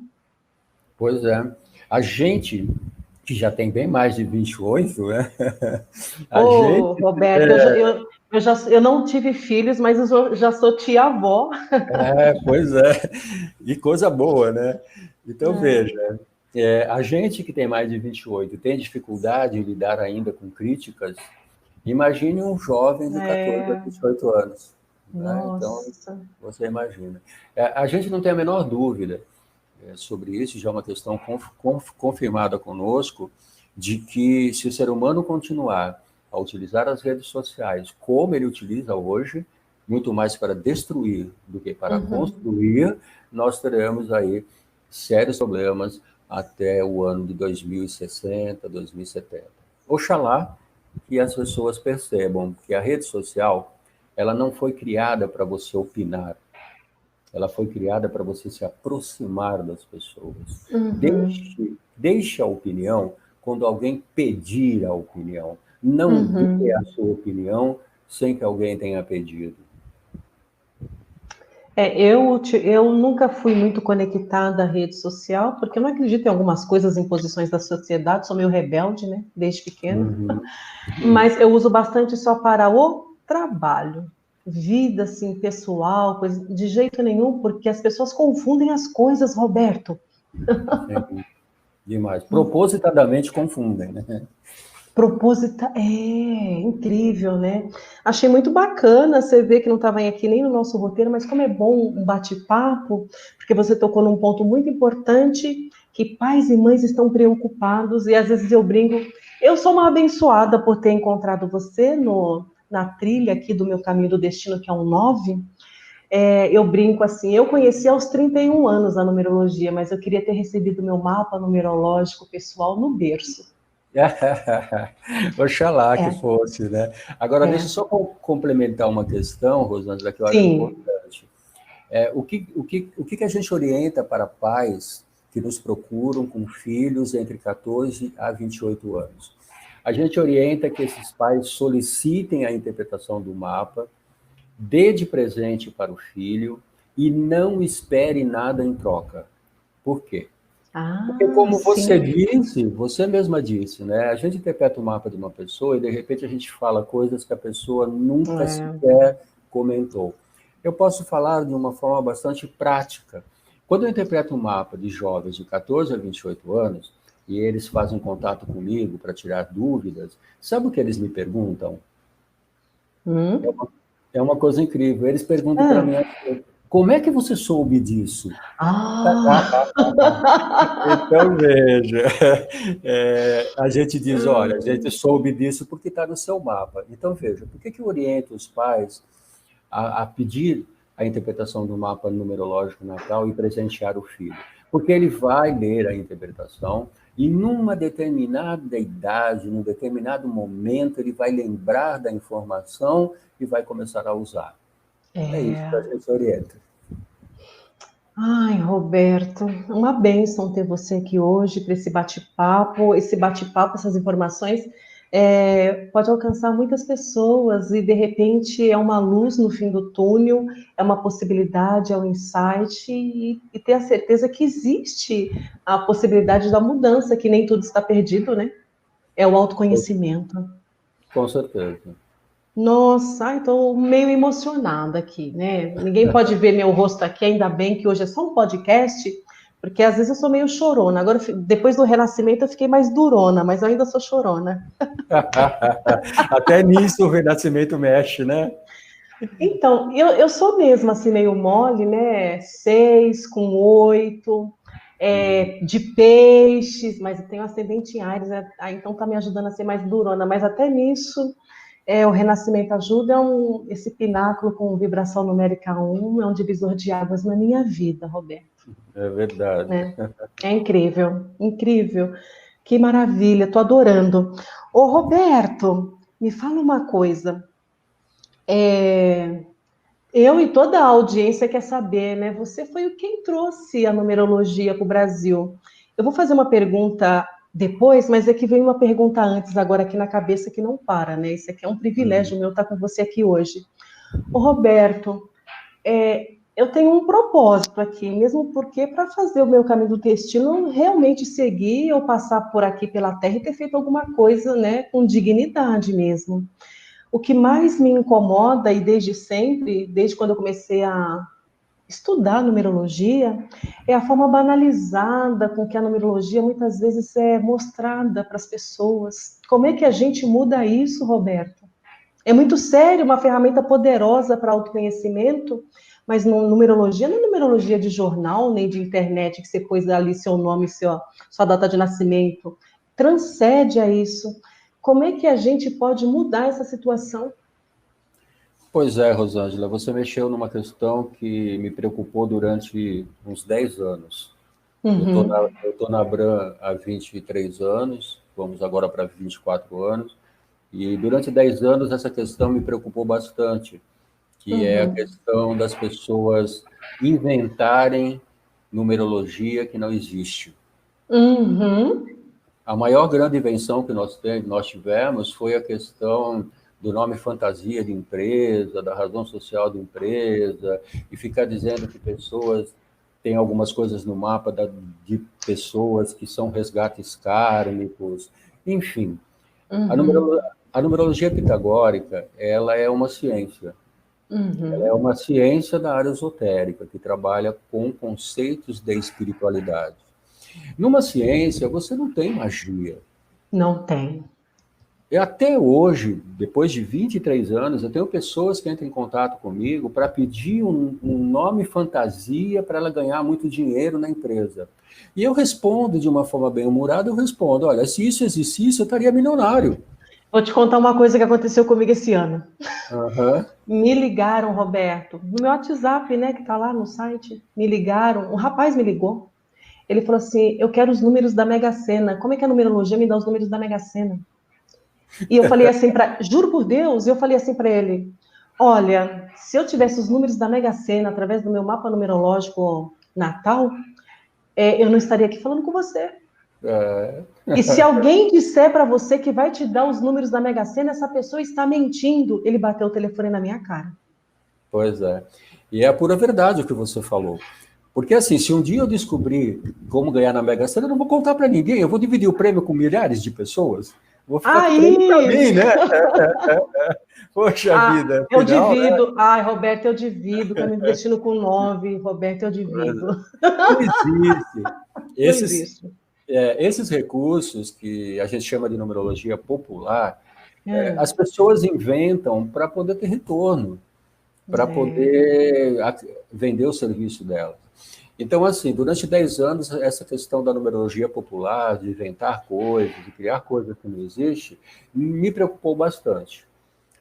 Pois é. A gente, que já tem bem mais de 28, né? A Ô, gente. Roberto, eu não tive filhos, mas já sou tia-avó. Pois é. E coisa boa, né? Então, É, veja, a gente que tem mais de 28 tem dificuldade em lidar ainda com críticas. Imagine um jovem de 14 a é, 28 anos. Né? Então, nossa. você imagina. A gente não tem a menor dúvida sobre isso, já é uma questão confirmada conosco, de que se o ser humano continuar a utilizar as redes sociais como ele utiliza hoje, muito mais para destruir do que para Uhum. construir, nós teremos aí sérios problemas até o ano de 2060, 2070. Oxalá que as pessoas percebam que a rede social ela não foi criada para você opinar, ela foi criada para você se aproximar das pessoas. Uhum. Deixe a opinião quando alguém pedir a opinião. Não dê a Uhum. sua opinião sem que alguém tenha pedido. Eu nunca fui muito conectada à rede social, porque eu não acredito em algumas coisas, em posições da sociedade, sou meio rebelde, né, desde pequena, Uhum. mas eu uso bastante só para o trabalho. Vida, assim, pessoal, coisa, de jeito nenhum, porque as pessoas confundem as coisas, Roberto. Sim, demais. Propositadamente confundem, né? Proposita é incrível, né? Achei muito bacana você ver que não estava aqui nem no nosso roteiro, mas como é bom um bate-papo, porque você tocou num ponto muito importante, que pais e mães estão preocupados, e às vezes eu brinco, eu sou uma abençoada por ter encontrado você na trilha aqui do meu caminho do destino, que é um 9. Eu brinco assim, eu conheci aos 31 anos a numerologia, mas eu queria ter recebido meu mapa numerológico pessoal no berço. Oxalá que É, fosse, né? Agora, deixa eu é. só complementar uma questão, Rosângela, que eu acho Sim. importante. O que a gente orienta para pais que nos procuram com filhos entre 14 a 28 anos? A gente orienta que esses pais solicitem a interpretação do mapa, dê de presente para o filho e não espere nada em troca. Por quê? Porque Ah, como você sim. disse, você mesma disse, né? A gente interpreta o mapa de uma pessoa e de repente a gente fala coisas que a pessoa nunca É. sequer comentou. Eu posso falar de uma forma bastante prática. Quando eu interpreto um mapa de jovens de 14 a 28 anos, e eles fazem contato comigo para tirar dúvidas, sabe o que eles me perguntam? É Hum? uma, é uma coisa incrível. Eles perguntam para mim Ah. assim, como é que você soube disso? Ah. Então, veja, a gente diz, olha, a gente soube disso porque está no seu mapa. Então, veja, por que que eu oriento os pais a pedir a interpretação do mapa numerológico natal e presentear o filho? Porque ele vai ler a interpretação e, numa determinada idade, num determinado momento, ele vai lembrar da informação e vai começar a usar. É isso que a É. gente orienta. Ai, Roberto, uma bênção ter você aqui hoje para esse bate-papo, essas informações, pode alcançar muitas pessoas e de repente é uma luz no fim do túnel, é uma possibilidade, é um insight e ter a certeza que existe a possibilidade da mudança, que nem tudo está perdido, né? É o autoconhecimento. Com certeza. Nossa, estou meio emocionada aqui, né? Ninguém pode ver meu rosto aqui, ainda bem que hoje é só um podcast, porque às vezes eu sou meio chorona. Agora, depois do renascimento, eu fiquei mais durona, mas eu ainda sou chorona. Até nisso o renascimento mexe, né? Então, eu sou mesmo assim, meio mole, né? 6 com 8, de peixes, mas eu tenho ascendente em Áries, né? Então tá me ajudando a ser mais durona, mas até nisso. O Renascimento Ajuda esse pináculo com vibração numérica 1, é um divisor de águas na minha vida, Roberto. É verdade. Né? É incrível, incrível. Que maravilha, tô adorando. Ô, Roberto, me fala uma coisa. É, eu e toda a audiência quer saber, né? Você foi quem trouxe a numerologia para o Brasil. Eu vou fazer uma pergunta depois, mas é que veio uma pergunta antes, agora aqui na cabeça, que não para, né? Isso aqui é um Uhum. privilégio meu estar com você aqui hoje. Ô, Roberto, eu tenho um propósito aqui, mesmo porque para fazer o meu caminho do destino, realmente seguir ou passar por aqui pela Terra e ter feito alguma coisa, né, com dignidade mesmo. O que mais me incomoda, e desde sempre, desde quando eu comecei a estudar numerologia, é a forma banalizada com que a numerologia muitas vezes é mostrada para as pessoas. Como é que a gente muda isso, Roberto? É muito sério, uma ferramenta poderosa para autoconhecimento, mas numerologia não é numerologia de jornal, nem de internet, que você pôs ali seu nome, sua data de nascimento. Transcende a isso. Como é que a gente pode mudar essa situação? Pois é, Rosângela, você mexeu numa questão que me preocupou durante uns 10 anos. Eu estou na, Uhum, eu tô na Abram há 23 anos, vamos agora para 24 anos, e durante 10 anos essa questão me preocupou bastante, que é a uhum, questão das pessoas inventarem numerologia que não existe. uhum, A maior grande invenção que nós tivemos foi a questão do nome fantasia de empresa, da razão social de empresa, e ficar dizendo que pessoas têm algumas coisas no mapa de pessoas que são resgates kármicos, enfim. Uhum. A numerologia pitagórica, ela é uma ciência. Ela é Uhum. uma ciência da área esotérica, que trabalha com conceitos de espiritualidade. Numa ciência, você não tem magia. Não tem. E até hoje, depois de 23 anos, eu tenho pessoas que entram em contato comigo para pedir um nome fantasia para ela ganhar muito dinheiro na empresa. E eu respondo de uma forma bem humorada, eu respondo, olha, se isso existisse, eu estaria milionário. Vou te contar uma coisa que aconteceu comigo esse ano. Aham. Me ligaram, Roberto, no meu WhatsApp, né, que tá lá no site, me ligaram, um rapaz me ligou. Ele falou assim: eu quero os números da Mega Sena. Como é que é a numerologia? Me dá os números da Mega Sena. E eu falei assim juro por Deus, eu falei assim para ele: olha, se eu tivesse os números da Mega Sena através do meu mapa numerológico natal, eu não estaria aqui falando com você. É, E se alguém disser para você que vai te dar os números da Mega Sena, essa pessoa está mentindo. Ele bateu o telefone na minha cara. pois é. E é a pura verdade o que você falou. Porque assim, se um dia eu descobrir como ganhar na Mega Sena, eu não vou contar para ninguém, eu vou dividir o prêmio com milhares de pessoas. Vou ficar com o prêmio para Aí, mim, né? Poxa vida, eu afinal, né? divido. Ai, Roberto, eu divido. Tá me investindo com 9. Roberto, eu divido. Não existe. Não Esses, existe. esses recursos que a gente chama de numerologia popular, É, as pessoas inventam para poder ter retorno, para é, poder vender o serviço delas. Então, assim, durante 10 anos, essa questão da numerologia popular, de inventar coisas, de criar coisas que não existem, me preocupou bastante.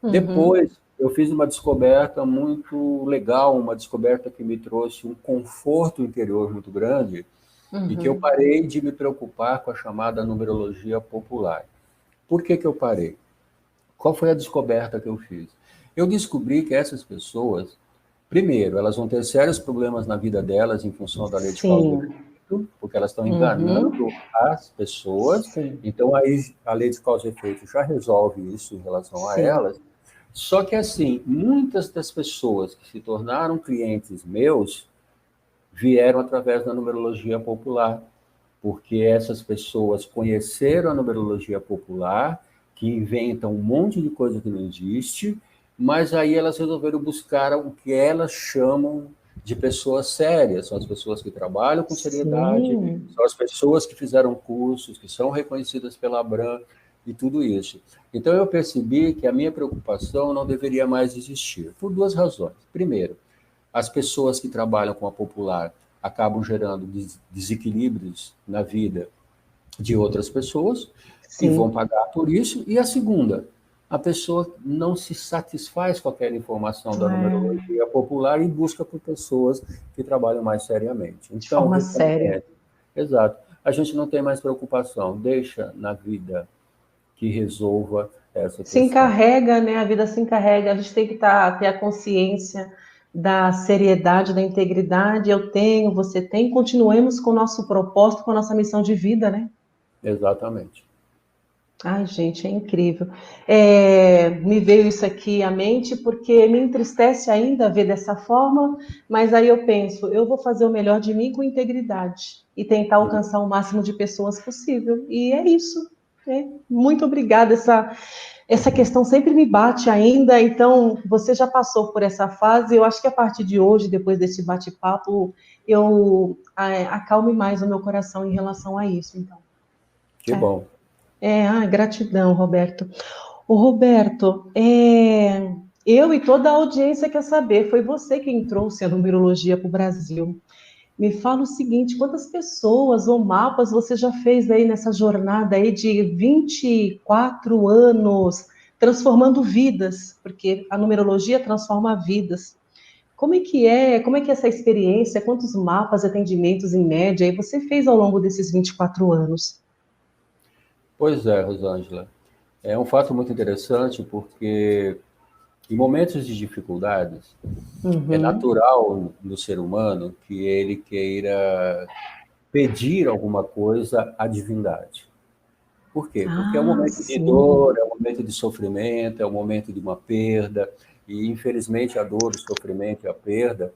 uhum, Depois, eu fiz uma descoberta muito legal, uma descoberta que me trouxe um conforto interior muito grande, e que eu uhum. parei de me preocupar com a chamada numerologia popular. Por que que eu parei? Qual foi a descoberta que eu fiz? Eu descobri que essas pessoas, primeiro, elas vão ter sérios problemas na vida delas em função da lei de causa e Sim. efeito, porque elas estão Uhum. enganando as pessoas. Sim. Então, aí a lei de causa e efeito já resolve isso em relação a Sim. elas. Só que, assim, muitas das pessoas que se tornaram clientes meus vieram através da numerologia popular, porque essas pessoas conheceram a numerologia popular, que inventa um monte de coisa que não existe, mas aí elas resolveram buscar o que elas chamam de pessoas sérias, são as pessoas que trabalham com seriedade, Sim. são as pessoas que fizeram cursos, que são reconhecidas pela Abram e tudo isso. Então eu percebi que a minha preocupação não deveria mais existir, por duas razões. Primeiro, as pessoas que trabalham com a popular acabam gerando desequilíbrios na vida de outras pessoas e vão Sim. pagar por isso. E a segunda, a pessoa não se satisfaz com aquela informação da É, numerologia popular e busca por pessoas que trabalham mais seriamente. de Então, forma séria. respondendo, exato, a gente não tem mais preocupação, deixa na vida que resolva essa Se questão. encarrega, né? A vida se encarrega. A gente tem que ter a consciência da seriedade, da integridade. Eu tenho, você tem. Continuemos com o nosso propósito, com a nossa missão de vida, né? Exatamente. Ai, gente, é incrível. Me veio isso aqui à mente porque me entristece ainda ver dessa forma, mas aí eu penso, eu vou fazer o melhor de mim com integridade e tentar alcançar o máximo de pessoas possível. E é isso. Né? Muito obrigada. Essa questão sempre me bate ainda, então você já passou por essa fase. Eu acho que a partir de hoje, depois desse bate-papo, eu acalme mais o meu coração em relação a isso. Então, Que é. bom. Gratidão, Roberto. O Roberto, eu e toda a audiência quer saber, foi você quem trouxe a numerologia para o Brasil. Me fala o seguinte, quantas pessoas ou mapas você já fez aí nessa jornada aí de 24 anos, transformando vidas, porque a numerologia transforma vidas. Como é que é? Como é que é essa experiência? Quantos mapas, atendimentos em média aí você fez ao longo desses 24 anos? Pois é, Rosângela. É um fato muito interessante porque, em momentos de dificuldades, é Uhum. natural no ser humano que ele queira pedir alguma coisa à divindade. Por quê? Porque é um Ah, momento de sim. dor, é um momento de sofrimento, é um momento de uma perda, e infelizmente a dor, o sofrimento e a perda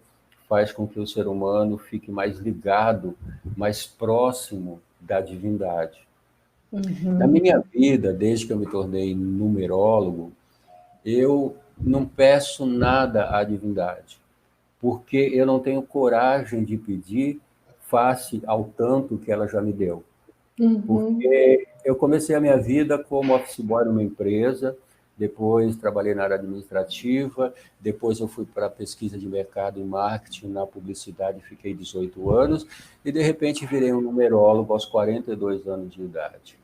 faz com que o ser humano fique mais ligado, mais próximo da divindade. Na Uhum. minha vida, desde que eu me tornei numerólogo, eu não peço nada à divindade, porque eu não tenho coragem de pedir face ao tanto que ela já me deu. Uhum. Porque eu comecei a minha vida como office boy numa empresa, depois trabalhei na área administrativa, depois eu fui para pesquisa de mercado e marketing na publicidade, fiquei 18 anos, e de repente virei um numerólogo aos 42 anos de idade.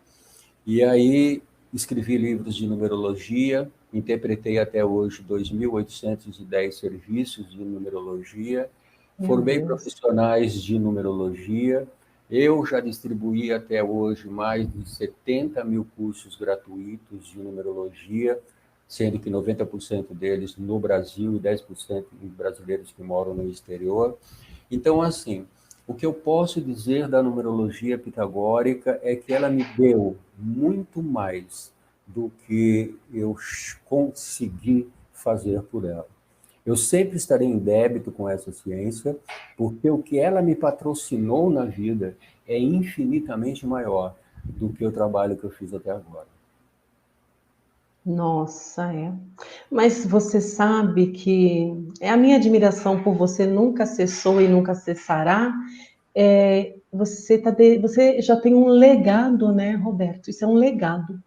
E aí escrevi livros de numerologia, interpretei até hoje 2.810 serviços de numerologia, Meu formei Deus. profissionais de numerologia, eu já distribuí até hoje mais de 70 mil cursos gratuitos de numerologia, sendo que 90% deles no Brasil e 10% em brasileiros que moram no exterior. Então, assim, o que eu posso dizer da numerologia pitagórica é que ela me deu muito mais do que eu consegui fazer por ela. Eu sempre estarei em débito com essa ciência, porque o que ela me patrocinou na vida é infinitamente maior do que o trabalho que eu fiz até agora. Nossa, é. Mas você sabe que a minha admiração por você nunca cessou e nunca cessará. Você já tem um legado, né, Roberto? Isso é um legado.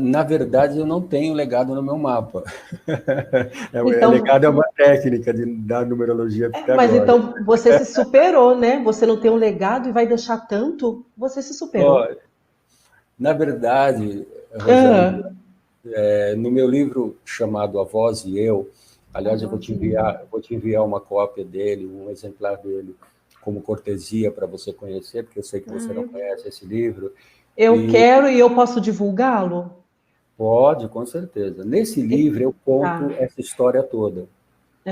Na verdade, eu não tenho legado no meu mapa. Então, Legado é uma técnica da numerologia mas pitagórica. então você se superou, né? Você não tem um legado e vai deixar tanto, você se superou. Ó, na verdade, Rosângela, Ah, no meu livro chamado A Voz e Eu, a aliás, voz e eu. eu vou te enviar uma cópia dele, um exemplar dele, como cortesia para você conhecer, porque eu sei que você Ah, não conhece esse livro, eu e quero e eu posso divulgá-lo? pode, com certeza. Nesse livro eu conto Tá. essa história toda.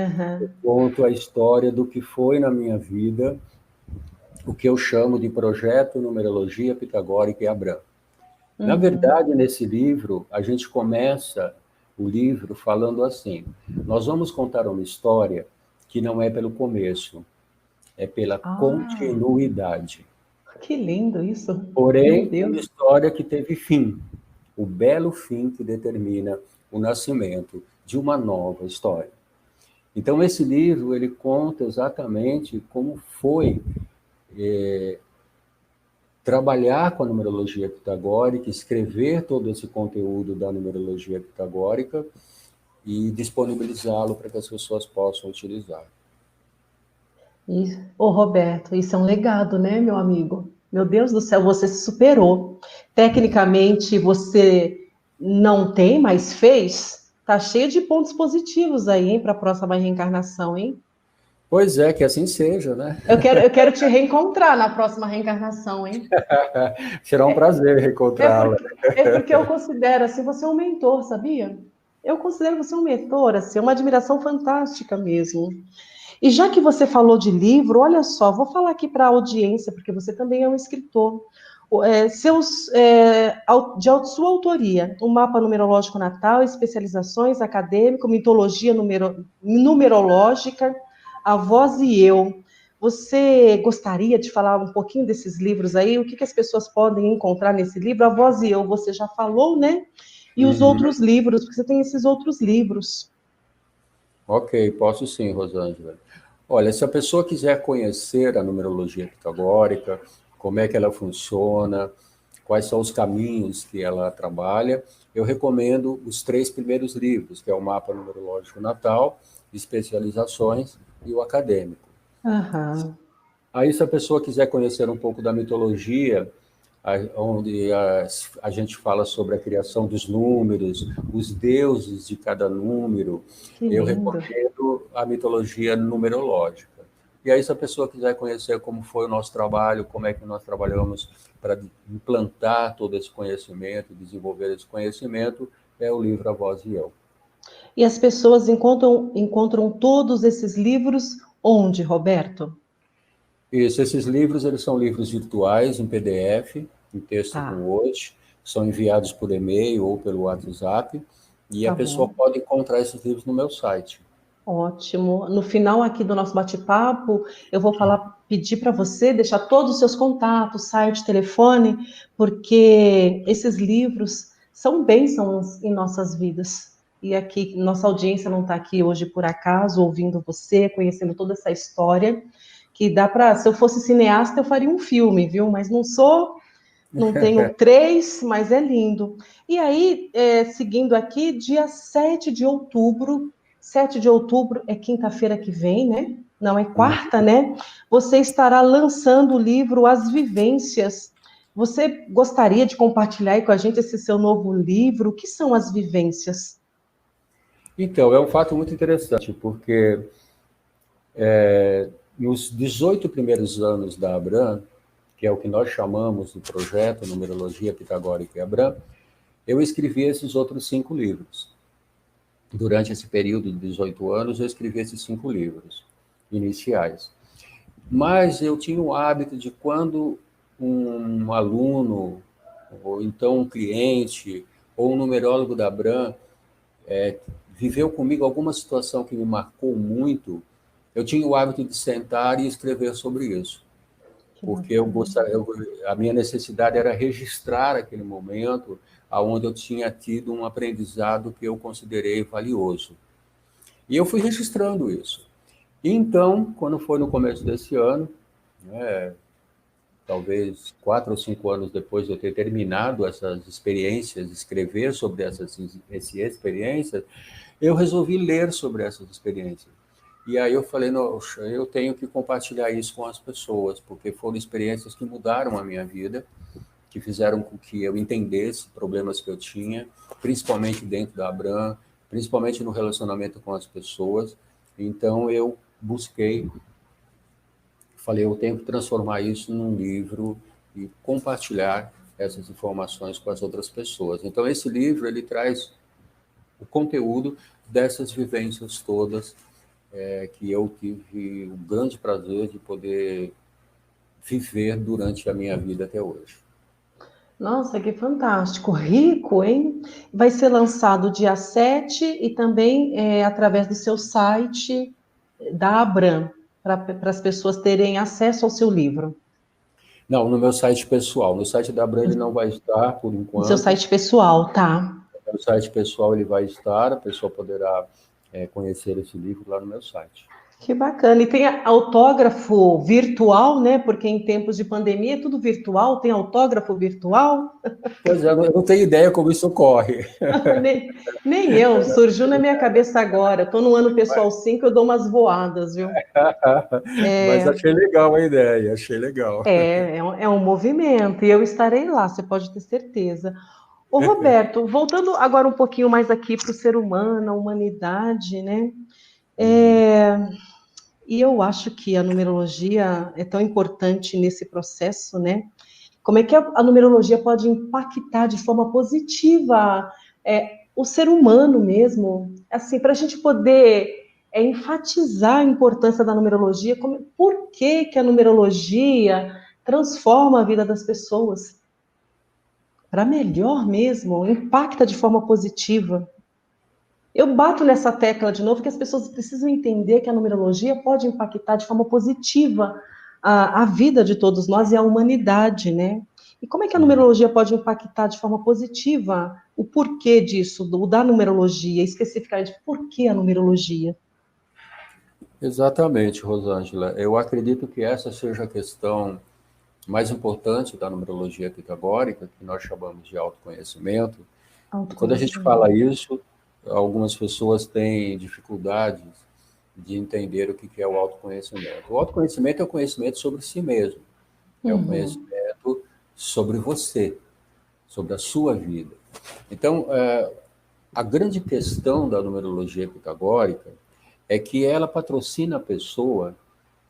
Eu Aham. conto a história do que foi na minha vida, o que eu chamo de projeto Numerologia Pitagórica e Abram. Na Uhum. verdade, nesse livro, a gente começa o livro falando assim: nós vamos contar uma história que não é pelo começo, é pela Ah, continuidade. que lindo isso. Meu Porém, uma Deus. história que teve fim, o belo fim que determina o nascimento de uma nova história. Então, esse livro ele conta exatamente como foi trabalhar com a numerologia pitagórica, escrever todo esse conteúdo da numerologia pitagórica e disponibilizá-lo para que as pessoas possam utilizar. Ô, Roberto, isso é um legado, né, meu amigo? Meu Deus do céu, você se superou. Tecnicamente, você não tem, mas fez. Tá cheio de pontos positivos aí, hein, para a próxima reencarnação, hein? Pois é, que assim seja, né? Eu quero te reencontrar na próxima reencarnação, hein? Será um prazer É reencontrá-la. porque, é porque eu considero assim, você é um mentor, sabia? Eu considero você um mentor, assim, uma admiração fantástica mesmo. E já que você falou de livro, olha só, vou falar aqui para a audiência, porque você também é um escritor. Sua autoria, o mapa numerológico natal, especializações acadêmico, mitologia numerológica, a voz e eu. Você gostaria de falar um pouquinho desses livros aí? O que as pessoas podem encontrar nesse livro? A voz e eu, você já falou, né? E os Uhum. outros livros, porque você tem esses outros livros. Ok, posso sim, Rosângela. Olha, se a pessoa quiser conhecer a numerologia pitagórica, como é que ela funciona, quais são os caminhos que ela trabalha, eu recomendo os 3 primeiros livros, que é o Mapa Numerológico Natal, Especializações e o Acadêmico. Aham. Aí, se a pessoa quiser conhecer um pouco da mitologia, onde a gente fala sobre a criação dos números, os deuses de cada número, Que eu lindo. recomendo a mitologia numerológica. E aí, se a pessoa quiser conhecer como foi o nosso trabalho, como é que nós trabalhamos para implantar todo esse conhecimento, desenvolver esse conhecimento, é o livro A Voz e Eu. E as pessoas encontram todos esses livros onde, Roberto? Isso, esses livros, eles são livros virtuais, em PDF, em texto com Tá, Word, são enviados por e-mail ou pelo WhatsApp, e a tá pessoa bom. pode encontrar esses livros no meu site. Ótimo. No final aqui do nosso bate-papo, eu vou falar, pedir para você deixar todos os seus contatos, site, telefone, porque esses livros são bênçãos em nossas vidas. E aqui, nossa audiência não está aqui hoje por acaso, ouvindo você, conhecendo toda essa história, que dá para, se eu fosse cineasta, eu faria um filme, viu? Mas não sou, não tenho três, mas é lindo. E aí, seguindo aqui, dia 7 de outubro, 7 de outubro é quinta-feira que vem, né? Não é quarta, né? Você estará lançando o livro As Vivências. Você gostaria de compartilhar aí com a gente esse seu novo livro? O que são as vivências? Então, é um fato muito interessante, porque nos 18 primeiros anos da Abram, que é o que nós chamamos do projeto Numerologia Pitagórica e Abram, eu escrevi esses outros 5 livros. Durante esse período de 18 anos, eu escrevi esses 5 livros iniciais. Mas eu tinha o hábito de, quando um aluno, ou então um cliente, ou um numerólogo da Abram viveu comigo alguma situação que me marcou muito, eu tinha o hábito de sentar e escrever sobre isso. Que Porque eu bacana. gostaria, a minha necessidade era registrar aquele momento onde eu tinha tido um aprendizado que eu considerei valioso. E eu fui registrando isso. Então, quando foi no começo desse ano, né, talvez 4 ou 5 anos depois de eu ter terminado essas experiências, escrever sobre essas experiências, eu resolvi ler sobre essas experiências. E aí eu falei, nossa, eu tenho que compartilhar isso com as pessoas, porque foram experiências que mudaram a minha vida, que fizeram com que eu entendesse problemas que eu tinha, principalmente dentro da Abram, principalmente no relacionamento com as pessoas. Então eu busquei, falei, eu tenho que transformar isso num livro e compartilhar essas informações com as outras pessoas. Então esse livro, ele traz o conteúdo dessas vivências todas, que eu tive o grande prazer de poder viver durante a minha vida até hoje. Nossa, que fantástico, rico, hein? Vai ser lançado dia 7 e também através do seu site da Abram, para as pessoas terem acesso ao seu livro. Não, no meu site pessoal. No site da Abram ele não vai estar, por No seu enquanto. site pessoal, tá? No site pessoal ele vai estar, a pessoa poderá conhecer esse livro lá no meu site. Que bacana. E tem autógrafo virtual, né? Porque em tempos de pandemia é tudo virtual, tem autógrafo virtual? Pois é, eu não tenho ideia como isso ocorre. Nem eu, surgiu na minha cabeça agora. Estou no ano pessoal 5, eu dou umas voadas, viu? Mas achei legal a ideia, achei legal. É um movimento, e eu estarei lá, você pode ter certeza. Ô, Roberto, voltando agora um pouquinho mais aqui para o ser humano, a humanidade, né? É, e eu acho que a numerologia é tão importante nesse processo, né? Como é que a numerologia pode impactar de forma positiva o ser humano mesmo? Assim, para a gente poder enfatizar a importância da numerologia, por que que a numerologia transforma a vida das pessoas? Para melhor mesmo, impacta de forma positiva. Eu bato nessa tecla de novo que as pessoas precisam entender que a numerologia pode impactar de forma positiva a vida de todos nós e a humanidade, né? E como é que a numerologia pode impactar de forma positiva o porquê disso, da numerologia, especificamente por que a numerologia? Exatamente, Rosângela. Eu acredito que essa seja a questão mais importante da numerologia pitagórica, que nós chamamos de autoconhecimento. E quando a gente Autoconhecimento. fala isso, algumas pessoas têm dificuldades de entender o que é o autoconhecimento. O autoconhecimento é o conhecimento sobre si mesmo, é o Uhum, conhecimento sobre você, sobre a sua vida. Então, a grande questão da numerologia pitagórica é que ela patrocina a pessoa,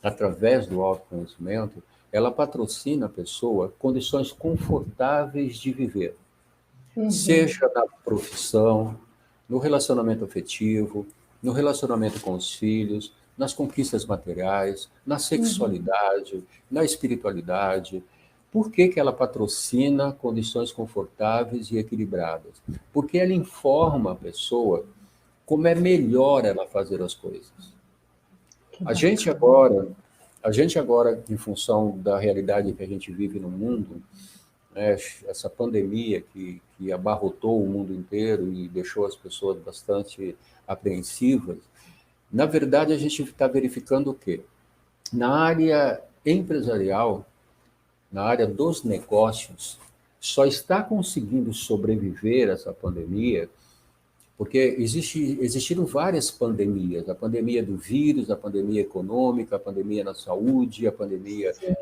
através do autoconhecimento, ela patrocina a pessoa condições confortáveis de viver, uhum, seja na profissão, no relacionamento afetivo, no relacionamento com os filhos, nas conquistas materiais, na uhum, sexualidade, na espiritualidade. Por que que ela patrocina condições confortáveis e equilibradas? Porque ela informa a pessoa como é melhor ela fazer as coisas. Que A gente bacana. agora, a gente agora, em função da realidade que a gente vive no mundo, né, essa pandemia que abarrotou o mundo inteiro e deixou as pessoas bastante apreensivas, na verdade a gente está verificando o quê? Na área empresarial, na área dos negócios, só está conseguindo sobreviver essa pandemia porque existiram várias pandemias, a pandemia do vírus, a pandemia econômica, a pandemia na saúde, a pandemia Sim,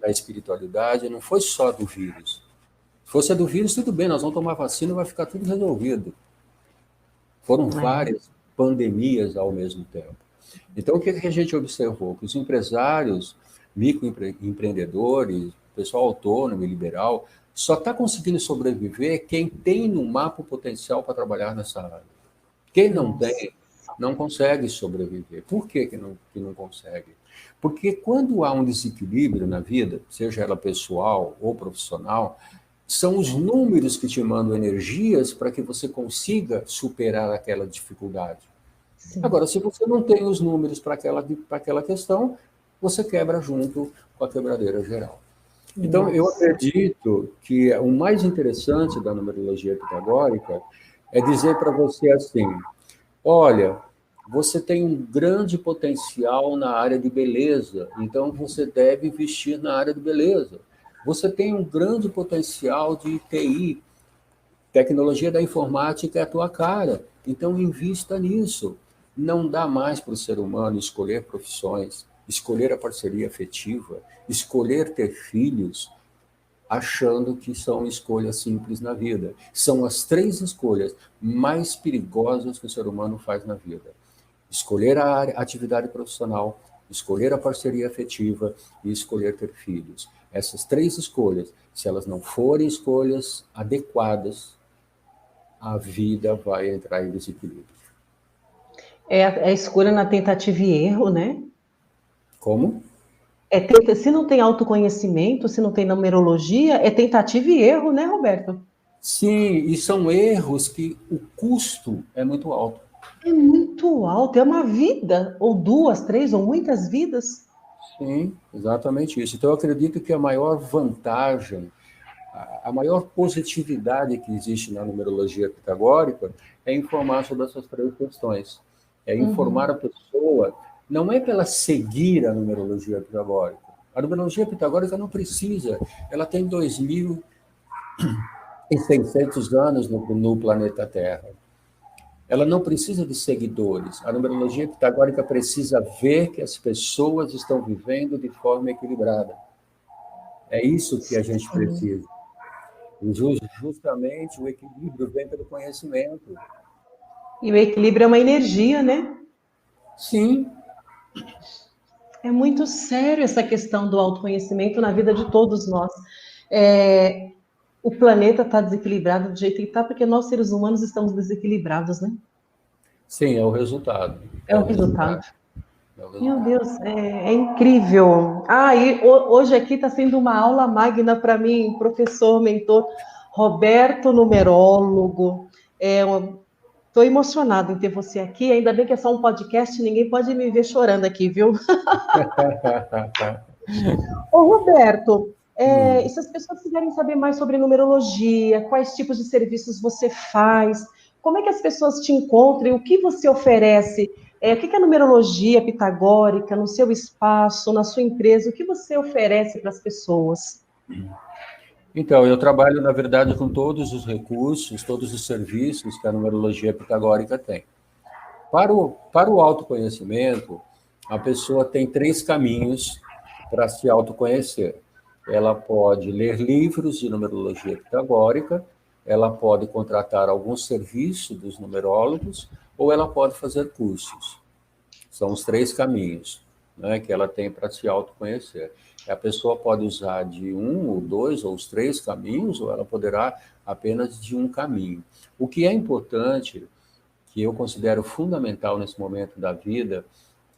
na espiritualidade, não foi só do vírus. Se fosse a do vírus, tudo bem, nós vamos tomar vacina e vai ficar tudo resolvido. Foram é. várias pandemias ao mesmo tempo. Então, o que a gente observou? Que os empresários, microempreendedores, pessoal autônomo e liberal, só está conseguindo sobreviver quem tem no mapa o potencial para trabalhar nessa área. Quem não Nossa. tem, não consegue sobreviver. Por que não consegue? Porque quando há um desequilíbrio na vida, seja ela pessoal ou profissional, são os números que te mandam energias para que você consiga superar aquela dificuldade. Sim. Agora, se você não tem os números para aquela questão, você quebra junto com a quebradeira geral. Então, eu Nossa. acredito que o mais interessante da numerologia pitagórica é dizer para você assim: olha, você tem um grande potencial na área de beleza, então você deve investir na área de beleza. Você tem um grande potencial de TI, tecnologia da informática é a tua cara, então invista nisso. Não dá mais para o ser humano escolher profissões, escolher a parceria afetiva, escolher ter filhos, achando que são escolhas simples na vida. São as três escolhas mais perigosas que o ser humano faz na vida: escolher a atividade profissional, escolher a parceria afetiva e escolher ter filhos. Essas três escolhas, se elas não forem escolhas adequadas, a vida vai entrar em desequilíbrio. É a escolha na tentativa e erro, né? Como? Se não tem autoconhecimento, se não tem numerologia, é tentativa e erro, né, Roberto? Sim, e são erros que o custo é muito alto. É muito alto, é uma vida, ou duas, três, ou muitas vidas. Sim, exatamente isso. Então, eu acredito que a maior vantagem, a maior positividade que existe na numerologia pitagórica é informar sobre essas três questões. É informar a Uhum. pessoa, não é para ela seguir a numerologia pitagórica. A numerologia pitagórica não precisa, ela tem 2.600 anos no planeta Terra. Ela não precisa de seguidores. A numerologia pitagórica precisa ver que as pessoas estão vivendo de forma equilibrada. É isso que a gente Sim. precisa. E justamente o equilíbrio vem pelo conhecimento. E o equilíbrio é uma energia, né? Sim, É muito sério essa questão do autoconhecimento na vida de todos nós. É, o planeta está desequilibrado do jeito que está, porque nós, seres humanos, estamos desequilibrados, né? sim, é o resultado. É É o o resultado. resultado. É o Meu resultado. Deus, é incrível. Ah, e hoje aqui está sendo uma aula magna para mim, professor, mentor, Roberto, numerólogo. Estou emocionado em ter você aqui. Ainda bem que é só um podcast, ninguém pode me ver chorando aqui, viu? Ô, Roberto, e Hum. se as pessoas quiserem saber mais sobre numerologia, quais tipos de serviços você faz, como é que as pessoas te encontram, o que você oferece? O que é a numerologia pitagórica no seu espaço, na sua empresa? O que você oferece para as pessoas? Então, eu trabalho, na verdade, com todos os recursos, todos os serviços que a numerologia pitagórica tem. Para o autoconhecimento, a pessoa tem três caminhos para se autoconhecer. Ela pode ler livros de numerologia pitagórica, ela pode contratar algum serviço dos numerólogos, ou ela pode fazer cursos. São os três caminhos, né, que ela tem para se autoconhecer. A pessoa pode usar de um, ou dois, ou os três caminhos, ou ela poderá apenas de um caminho. O que é importante, que eu considero fundamental nesse momento da vida,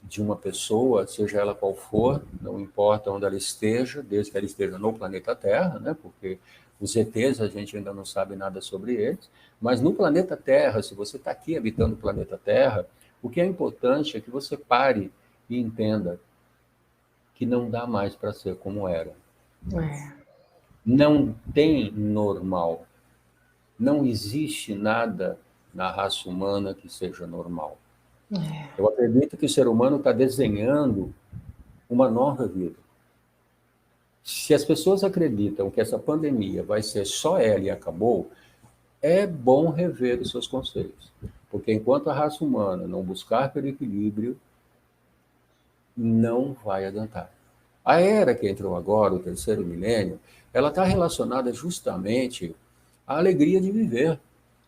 de uma pessoa, seja ela qual for, não importa onde ela esteja, desde que ela esteja no planeta Terra, né? Porque os ETs a gente ainda não sabe nada sobre eles, mas no planeta Terra, se você está aqui habitando o planeta Terra, o que é importante é que você pare e entenda que não dá mais para ser como era. É. Não tem normal. Não existe nada na raça humana que seja normal. É. Eu acredito que o ser humano está desenhando uma nova vida. Se as pessoas acreditam que essa pandemia vai ser só ela e acabou, é bom rever os seus conceitos. Porque enquanto a raça humana não buscar pelo equilíbrio, não vai adiantar. A era que entrou agora, o terceiro milênio, ela está relacionada justamente à alegria de viver.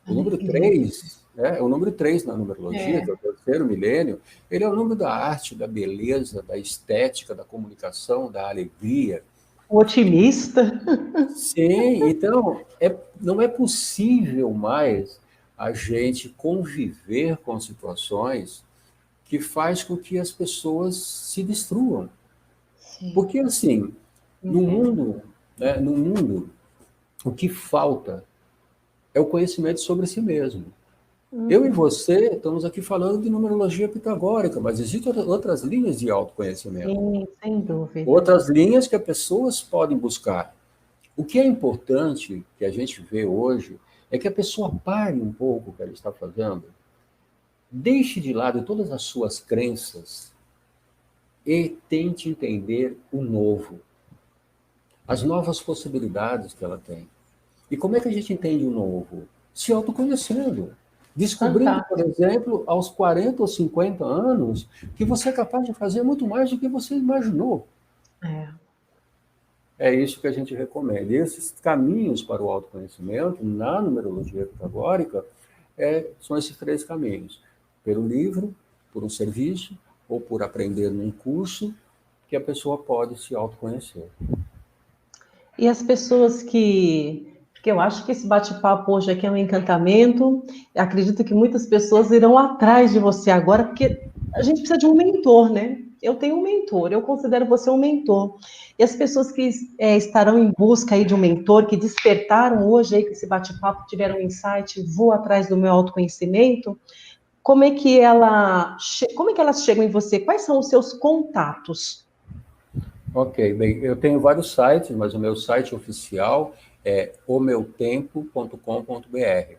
O número Alegria. 3, né, o número 3 na numerologia, que é o terceiro milênio, ele é o número da arte, da beleza, da estética, da comunicação, da alegria. O otimista. Sim, então não é possível mais a gente conviver com situações que faz com que as pessoas se destruam. Sim, Porque, assim, no entendo. mundo, né, no mundo, o que falta é o conhecimento sobre si mesmo. Eu e Uhum. você estamos aqui falando de numerologia pitagórica, mas existem outras linhas de autoconhecimento, Sim, sem dúvida. outras linhas que as pessoas podem buscar. O que é importante que a gente vê hoje é que a pessoa pare um pouco o que ela está fazendo, deixe de lado todas as suas crenças e tente entender o novo, as novas possibilidades que ela tem. E como é que a gente entende o novo? Se autoconhecendo. Descobrindo, por Fantástico. exemplo, aos 40 ou 50 anos, que você é capaz de fazer muito mais do que você imaginou. É. É isso que a gente recomenda. E esses caminhos para o autoconhecimento, na numerologia pitagórica, são esses 3 caminhos. Pelo livro, por um serviço, ou por aprender num curso, que a pessoa pode se autoconhecer. E as pessoas que eu acho que esse bate-papo hoje aqui é um encantamento, acredito que muitas pessoas irão atrás de você agora, porque a gente precisa de um mentor, né? Eu tenho um mentor, eu considero você um mentor. E as pessoas que estarão em busca aí de um mentor, que despertaram hoje aí com esse bate-papo, tiveram um insight, vou atrás do meu autoconhecimento, como é que elas chegam em você? Quais são os seus contatos? Ok, bem, eu tenho vários sites, mas o meu site oficial é omeutempo.com.br.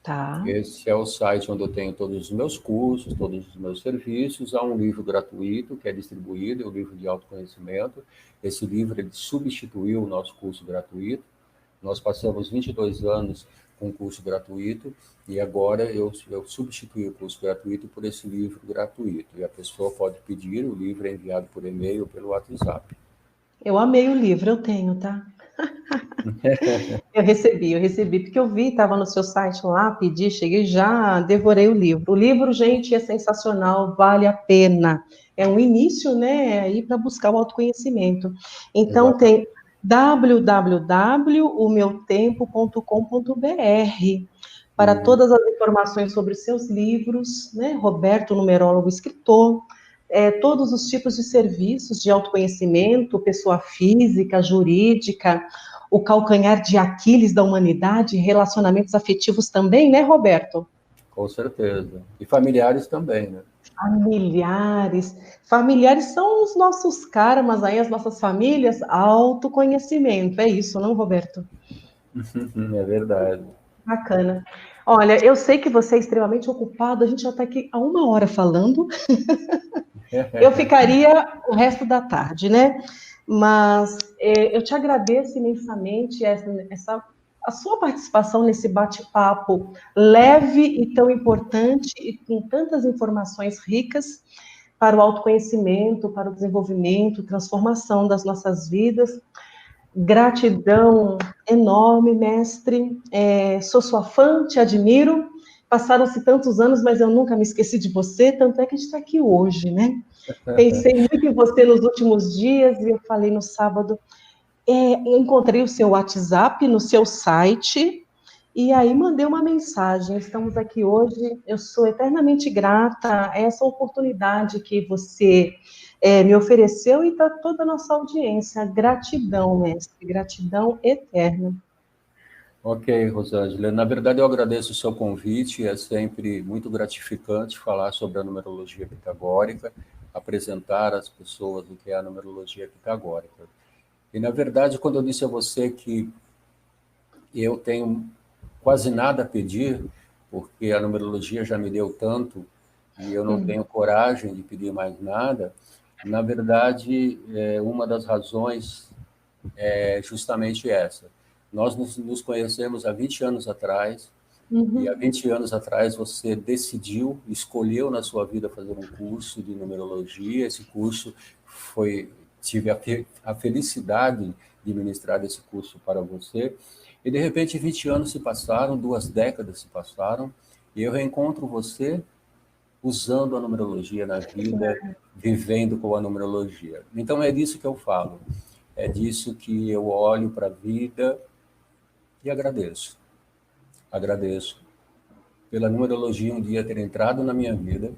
Tá. Esse é o site onde eu tenho todos os meus cursos, todos os meus serviços. Há um livro gratuito que é distribuído, é o livro de autoconhecimento. Esse livro ele substituiu o nosso curso gratuito. Nós passamos 22 anos com o curso gratuito e agora eu substituí o curso gratuito por esse livro gratuito. E a pessoa pode pedir, o livro é enviado por e-mail ou pelo WhatsApp. Eu amei o livro, eu tenho, tá? Eu recebi, porque eu vi, estava no seu site lá, pedi, cheguei já, devorei o livro. O livro, gente, é sensacional, vale a pena. É um início, né, aí para buscar o autoconhecimento. Então, Exatamente. tem www.omeutempo.com.br para Uhum. todas as informações sobre os seus livros, né? Roberto, numerólogo, escritor, todos os tipos de serviços de autoconhecimento, pessoa física, jurídica, o calcanhar de Aquiles da humanidade, relacionamentos afetivos também, né, Roberto? Com certeza. E familiares também, né? Familiares. Familiares são os nossos karmas aí, as nossas famílias, autoconhecimento. É isso, não, Roberto? É verdade. Bacana. Olha, eu sei que você é extremamente ocupado, a gente já está aqui há 1 hora falando. Eu ficaria o resto da tarde, né? Mas eu te agradeço imensamente a sua participação nesse bate-papo leve e tão importante e com tantas informações ricas para o autoconhecimento, para o desenvolvimento, transformação das nossas vidas. Gratidão enorme, mestre. Sou sua fã, te admiro. Passaram-se tantos anos, mas eu nunca me esqueci de você, tanto é que a gente está aqui hoje, né? Pensei muito em você nos últimos dias e eu falei no sábado, encontrei o seu WhatsApp no seu site E aí mandei uma mensagem. Estamos aqui hoje. Eu sou eternamente grata a essa oportunidade que você me ofereceu e para toda a nossa audiência. Gratidão, mestre. Gratidão eterna. Ok, Rosângela. Na verdade, eu agradeço o seu convite. É sempre muito gratificante falar sobre a numerologia pitagórica, apresentar às pessoas o que é a numerologia pitagórica. E, na verdade, quando eu disse a você que eu tenho quase nada a pedir, porque a numerologia já me deu tanto e eu não tenho coragem de pedir mais nada, na verdade, uma das razões é justamente essa. Nós nos conhecemos há 20 anos atrás, e há 20 anos atrás você decidiu, escolheu na sua vida fazer um curso de numerologia. Esse curso tive a felicidade de ministrar esse curso para você. E de repente 20 anos se passaram, 2 décadas se passaram, e eu reencontro você usando a numerologia na vida, vivendo com a numerologia. Então é disso que eu falo. É disso que eu olho para a vida e agradeço. Agradeço pela numerologia um dia ter entrado na minha vida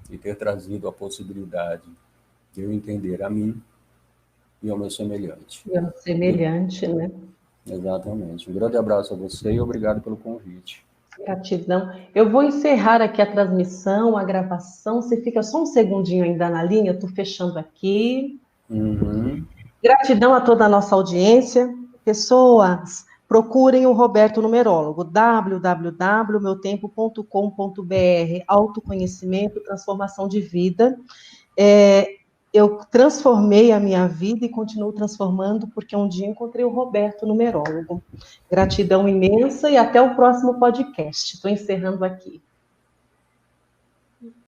e ter trazido a possibilidade de eu entender a mim e ao meu semelhante. É semelhante, né? Exatamente. Um grande abraço a você e obrigado pelo convite. Gratidão. Eu vou encerrar aqui a transmissão, a gravação. Você fica só um segundinho ainda na linha, estou fechando aqui. Uhum. Gratidão a toda a nossa audiência. Pessoas, procurem o Roberto Numerólogo, www.meutempo.com.br, autoconhecimento, transformação de vida. Eu transformei a minha vida e continuo transformando, porque um dia encontrei o Roberto Numerólogo. Gratidão imensa e até o próximo podcast. Estou encerrando aqui.